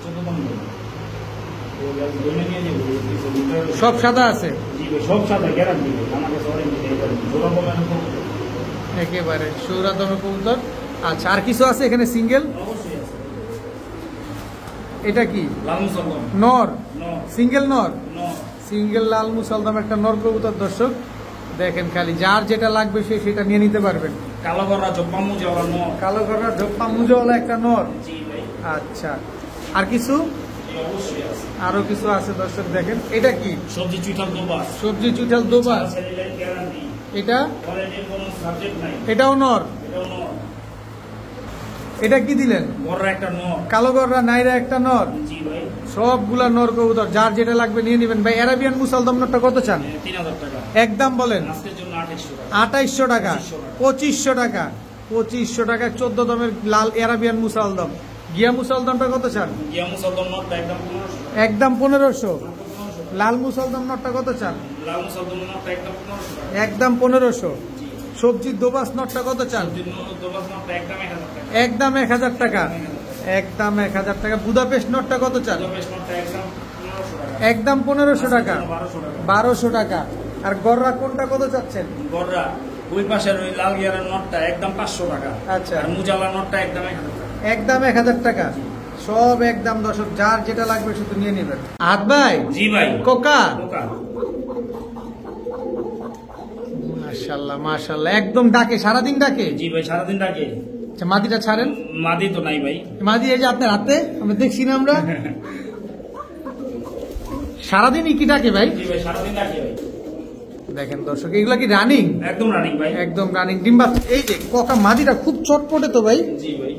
14 দম নিয়ম। দইনে নিয়ে যাবো। সব সাদা আছে জি ভাই, সব সাদা গ্যারান্টি। আমাকে সরেন দিতে পারেন। জোড়া বলেন তো। একেবারে সৌরা দমে কবুতর। আচ্ছা, আর কিছু আছে এখানে সিঙ্গেল? অবশ্যই আছে। এটা কি? লাল মুসলমান। নর? নর। সিঙ্গেল নর? নর। সিঙ্গেল লাল মুসালদম একটা নর কবুতর। দর্শক দেখেন, খালি যার যেটা লাগবে সে সেটা নিয়ে নিতে পারবেন। কালো গররা জব্বামু যাওয়া নর। কালো গড়া ঝোপ্পা মুজওয়ালা একটা নর। জি ভাই। আচ্ছা, আর কিছু? জি অবশ্যই আছে। আরো কিছু আছে। দর্শক দেখেন, এটা কি? সবজি চুইঠাল দোবাস। সবজি চুইঠাল দোবাস। সেলিলাইন গ্যারান্টি। এটা? কোয়ালিটির কোনো সাবজেক্ট নাই। এটাও নর। এটাও নর। এটা কি দিলেন? গররা একটা নর। কালো গড়া নাইরা একটা নর। জি ভাই। সবগুলা নর কবুতর। যার যেটা লাগবে নিয়ে নিবেন ভাই। অ্যারাবিয়ান মুসালদম নরটা কত চান? 3000 টাকা। একদম বলেন। আজকের জন্য 2800 টাকা। 2800 টাকা। 2500 টাকা। 2500 টাকা 14 দমের লাল অ্যারাবিয়ান মুসালদম। গিয়া মুসালদমটা কত চান? গিয়া মুসলমান নটটা একদম 1500 টাকা। একদম 1500। মাত্র 1500 টাকা। লাল মুসালদম নটটা কত চান? লাল মুসলমান নটটা একদম 1500 টাকা। একদম 1500। জি। সবজির দোবাস নটটা কত চান? সবজির দোবাস নটটা একদম 1000 টাকা। একদম 1000 টাকা। একদম 1000 টাকা। বুদাপেস্ট নটটা কত চান? দোবাস নটটা একদম 1500 টাকা। একদম 1500 টাকা। 1200 টাকা। 1200 টাকা। আর গররা কোনটা কত চাচ্ছেন? গররা ওই পাশের ওই লাল গিয়ারের নটটা একদম 500 টাকা। আচ্ছা। আর মুজালা নটটা একদম 1000 টাকা। একদম 1000 টাকা, সব একদম দর্শক, যার যেটা লাগবে শুধু নিয়ে নেবেন। হাত ভাই, জি ভাই। Coca, Coca. মাশাআল্লাহ মাশাআল্লাহ, একদম ডাকে, সারাদিন ডাকে। জি ভাই, সারাদিন ডাকে। আচ্ছা, মাদিটা ছাড়েন। মাদি তো নাই ভাই। মাদি এই যে আপনার হাতে, আমরা দেখছি না আমরা। সারাদিনই কি ডাকে ভাই? জি ভাই, সারাদিন ডাকে ভাই। দেখেন দর্শক, এগুলা কি রানিং? একদম রানিং ভাই। একদম রানিং ডিম্বা। এই যে কোকা মাদিটা খুব চটপটে তো ভাই, জি ভাই।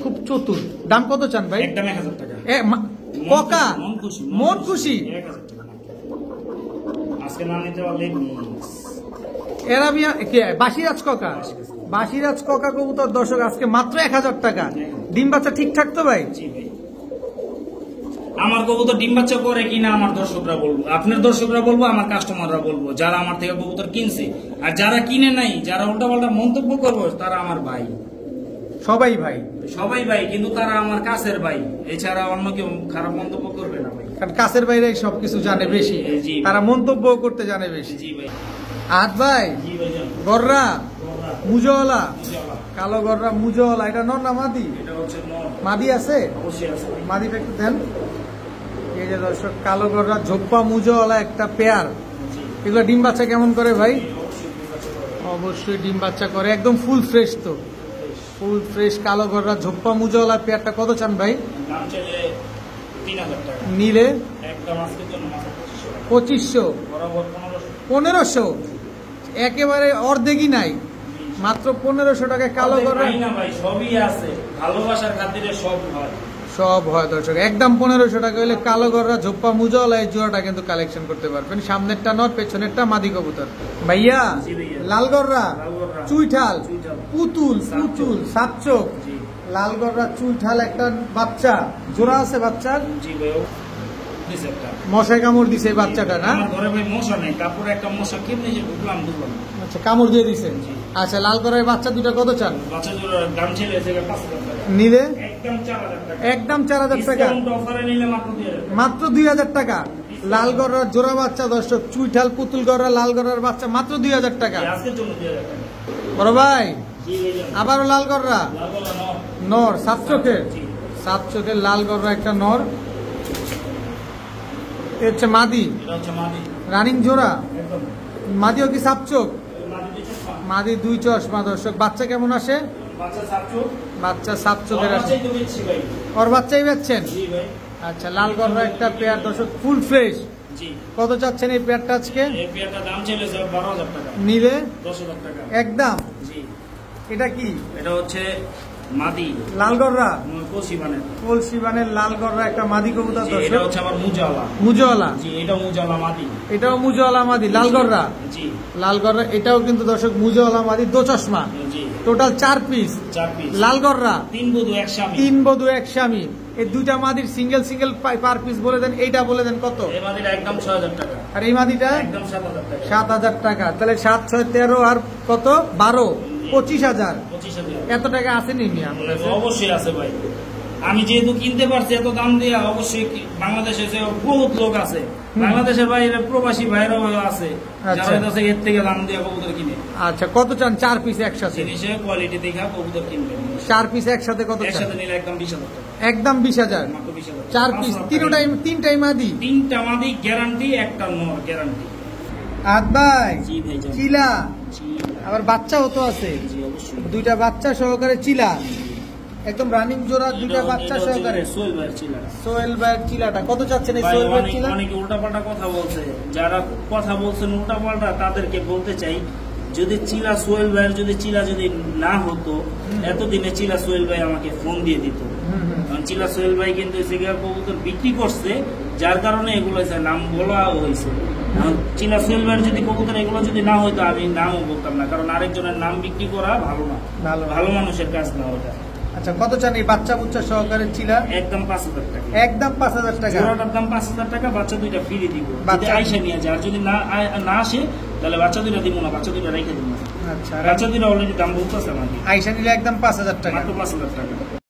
খুব চতুর। দাম কত চান ভাই? একদম 1000 টাকা। কোকা মন খুশি। মন খুশি। 1000 টাকা। আজকে না নিতে পারলে মিস। এরাবিয়া কে বাসিরাজ কোকা, বাসিরাজ কোকা কবুতর দর্শক আজকে মাত্র 1000 টাকা। ডিম বাচ্চা ঠিকঠাক তো ভাই? জি ভাই। আমার কবুতর ডিম বাচ্চা করে কিনা আমার দর্শকরা বলবো, আপনার দর্শকরা বলবো, আমার কাস্টমাররা বলবো, যারা আমার থেকে কবুতর কিনছে। আর যারা কিনে নাই, যারা উল্টাপাল্টা মন্তব্য করবো, তারা আমার ভাই। সবাই ভাই, সবাই ভাই, কিন্তু তারা আমার কাছের ভাই। এছাড়া অন্য কেউ খারাপ মন্তব্য করবে না ভাই। কারণ কাছের বাইরে সবকিছু জানে বেশি, জি। তারা মন্তব্য করতে জানে বেশি। জি ভাই। হাত ভাই, জি ভাই জান। গররা তোমরা মুজওয়ালা, বুঝালা। কালো গররা মুজওয়ালা, এটা নর না মাদি? এটা হচ্ছে নর। মাদি আছে? অবশ্যই আছে ভাই। মাদিটা একটু দেন। এই যে দর্শক, কালো গররা ঝোপ্পা মুজওয়ালা একটা পেয়ার। জি। এগুলো ডিম বাচ্চা কেমন করে ভাই? অবশ্যই ডিম বাচ্চা করে। অবশ্যই ডিম বাচ্চা করে, একদম ফুল ফ্রেশ তো, ফুল ফ্রেশ কালো গররা ঝোপ্পা মুজওয়ালা পেয়ারটা কত চান ভাই? দাম চাইলে 3000 টাকা। নিলে একদম আজকের জন্য মাত্র 2500 টাকা। 2500, বরাবর 1500। 1500, একেবারে অর্ধেকই নাই, মাত্র 1500 টাকায় কালো গররা। ভাই না ভাই, সবই আছে, ভালোবাসার খাতিরে সব হয়। সব হয় দর্শক, একদম 1500 টাকা হলে কালো গররা ঝোপ্পা মুজওয়ালা এই জোড়াটা কিন্তু কালেকশন করতে পারবেন। সামনেরটা নর, পেছনেরটা মাদি কবুতর। ভাইয়া জি ভাইয়া। লাল গররা, লাল গররা, চুইঠাল, চুইঠাল, পুতুল, সাতচোক। পুতুল সাতচোক, জি। লাল গররা চুইঠাল একটা বাচ্চা, জোড়া আছে বাচ্চার। জি ভাই। দিছে একটা। মশায় কামড় দিছে এই বাচ্চাটা না? আমার ঘরে ভাই মশা নেই, তারপরে একটা মশা কেমনে যে ঢুকলাম বুঝলাম না। আচ্ছা, কামড় দিয়ে দিছে। জি। আচ্ছা, লাল গররার বাচ্চা দুটো কত চান? বাচ্চা জোড়ার দাম ছিল 5000 টাকা। নিলে একদম 4000 টাকা। একদম 4000 টাকা, ডিসকাউন্ট অফারে নিলে মাত্র 2000 টাকা। মাত্র 2000 টাকা। লাল গররার জোড়া বাচ্চা দর্শক, চুইঠাল পুতুল গররা লাল গররার বাচ্চা মাত্র 2000 টাকা। এই আজকের জন্য 2000 টাকা। বড় ভাই, জি ভাই জান। আবারও লাল গররা লাল গলা নর। নর, সাত চোখের, জি। সাত চোখের লাল গররা একটা নর। এ হচ্ছে মাদি, এটা হচ্ছে মাদি। রানিং জোড়া। একদম। মাদিও কি সাপ চোখ? মাদি দিয়ে চশমা। মাদি 2 চশমা দর্শক। বাচ্চা কেমন আসে? বাচ্চা সাপচু। বাচ্চা সাপ চোখের আসে। বাচ্চাই তো বেচছি ভাই। ওর বাচ্চাই বেচছেন? জি ভাই। আচ্ছা, লাল গররা একটা পেয়ার দর্শক, ফুল ফ্রেশ। জি। কত চাচ্ছেন এই পেয়ারটা আজকে? এই পেয়ারটার দাম ছিল 12000 টাকা। নিলে 10000 টাকা। একদম। জি। এটা কি? এটা হচ্ছে মাদি। লাল গররা, কলসি মানে। কলসি বানের লাল গররা একটা মাদি কবুতর জি, এটা দর্শক, হচ্ছে আমার মুজালা। মুজওয়ালা। জি, এটা মুজালা মাদি। এটাও মুজওয়ালা মাদি, লাল গররা। জি। লাল গররা এটাও কিন্তু দর্শক মুজওয়ালা মাদি, 2 চশমা। জি। Total 4 piece 4 piece. লাল গররা, 3 বধূ এক স্বামী। 3 বধূ 1 স্বামী। এই দুইটা মাদির সিঙ্গেল সিঙ্গেল পার পিস বলে দেন, এইটা বলে দেন কত? এই মাদিটা একদম 6000 টাকা। আর এই মাদিটা একদম 7000 টাকা। 7000 টাকা। তাহলে 7 6 13 আর কত 12, 25000। 25000। এত টাকা আছে নি মিয়া আপনার কাছে? অবশ্যই আছে ভাই। আমি যেহেতু কিনতে পারছি এত দাম দিয়ে, অবশ্যই বাংলাদেশে যে বহুত লোক আছে, বাংলাদেশের বাইরে প্রবাসী ভাইরাও আছে, আচ্ছা। যারা হচ্ছে এর থেকে দাম দিয়ে কবুতর কিনে। আচ্ছা, কত চান 4 পিস একসাথে? জিনিসের কোয়ালিটি দেখে কবুতর কিনবেন। 4 পিস একসাথে কত চান? একসাথে নিলে একদম 20000 টাকা। একদম 20000। মাত্র 20000। 4 পিস, তিনটাই মাদি। 3টা মাদি গ্যারান্টি, একটা নর গ্যারান্টি। হাত ভাই, জি ভাই জান। চিলা, জি। আবার বাচ্চাও তো আছে, জি অবশ্যই। 2টা বাচ্চা সহকারে চিলা, একদম রানিং জোড়া, 2টা বাচ্চা এটা হচ্ছে সহকারে। সোহেল ভাইয়ের চিলা। সোহেল ভাইয়ের চিলাটা কত চাচ্ছেন এই ভাই, সোহেল ভাইয়ের চিলা? অনেকে উল্টাপাল্টা কথা বলছে, যারা কথা বলছেন উল্টাপাল্টা তাদেরকে বলতে চাই, যদি চিলা সোহেল ভাইয়ের যদি চিলা যদি না হতো, এতদিনে চিলা সোহেল ভাই আমাকে ফোন দিয়ে দিত। কারণ চিলা সোহেল ভাই কিন্তু কবুতর বিক্রি করছে, যার কারণে এগুলো নাম বলা হয়েছে। এখন চিলা সোহেল ভাইয়ের যদি কবুতর এগুলো যদি না হতো, আমি নামও বলতাম না, কারণ আরেকজনের নাম বিক্রি করা ভালো না, ভালো। ভালো মানুষের কাজ না ওটা। আচ্ছা, কত চান এই বাচ্চা বুচ্চা সহকারে চিলা? একদম 5000 টাকা। একদম 5000 টাকা। জোড়াটার দাম 5000 টাকা, বাচ্চা 2টা ফ্রি দিব। যদি বাচ্চা- আইসা নিয়ে যায়, আর যদি না আসে তাহলে বাচ্চা 2টা দিব না, বাচ্চা 2টা রেখে দিব। আচ্ছা, বাচ্চা 2টা অলরেডি দাম বলতেছে আমাকে, আইসা নিলে একদম 5000 টাকা। মাত্র 5000 টাকা।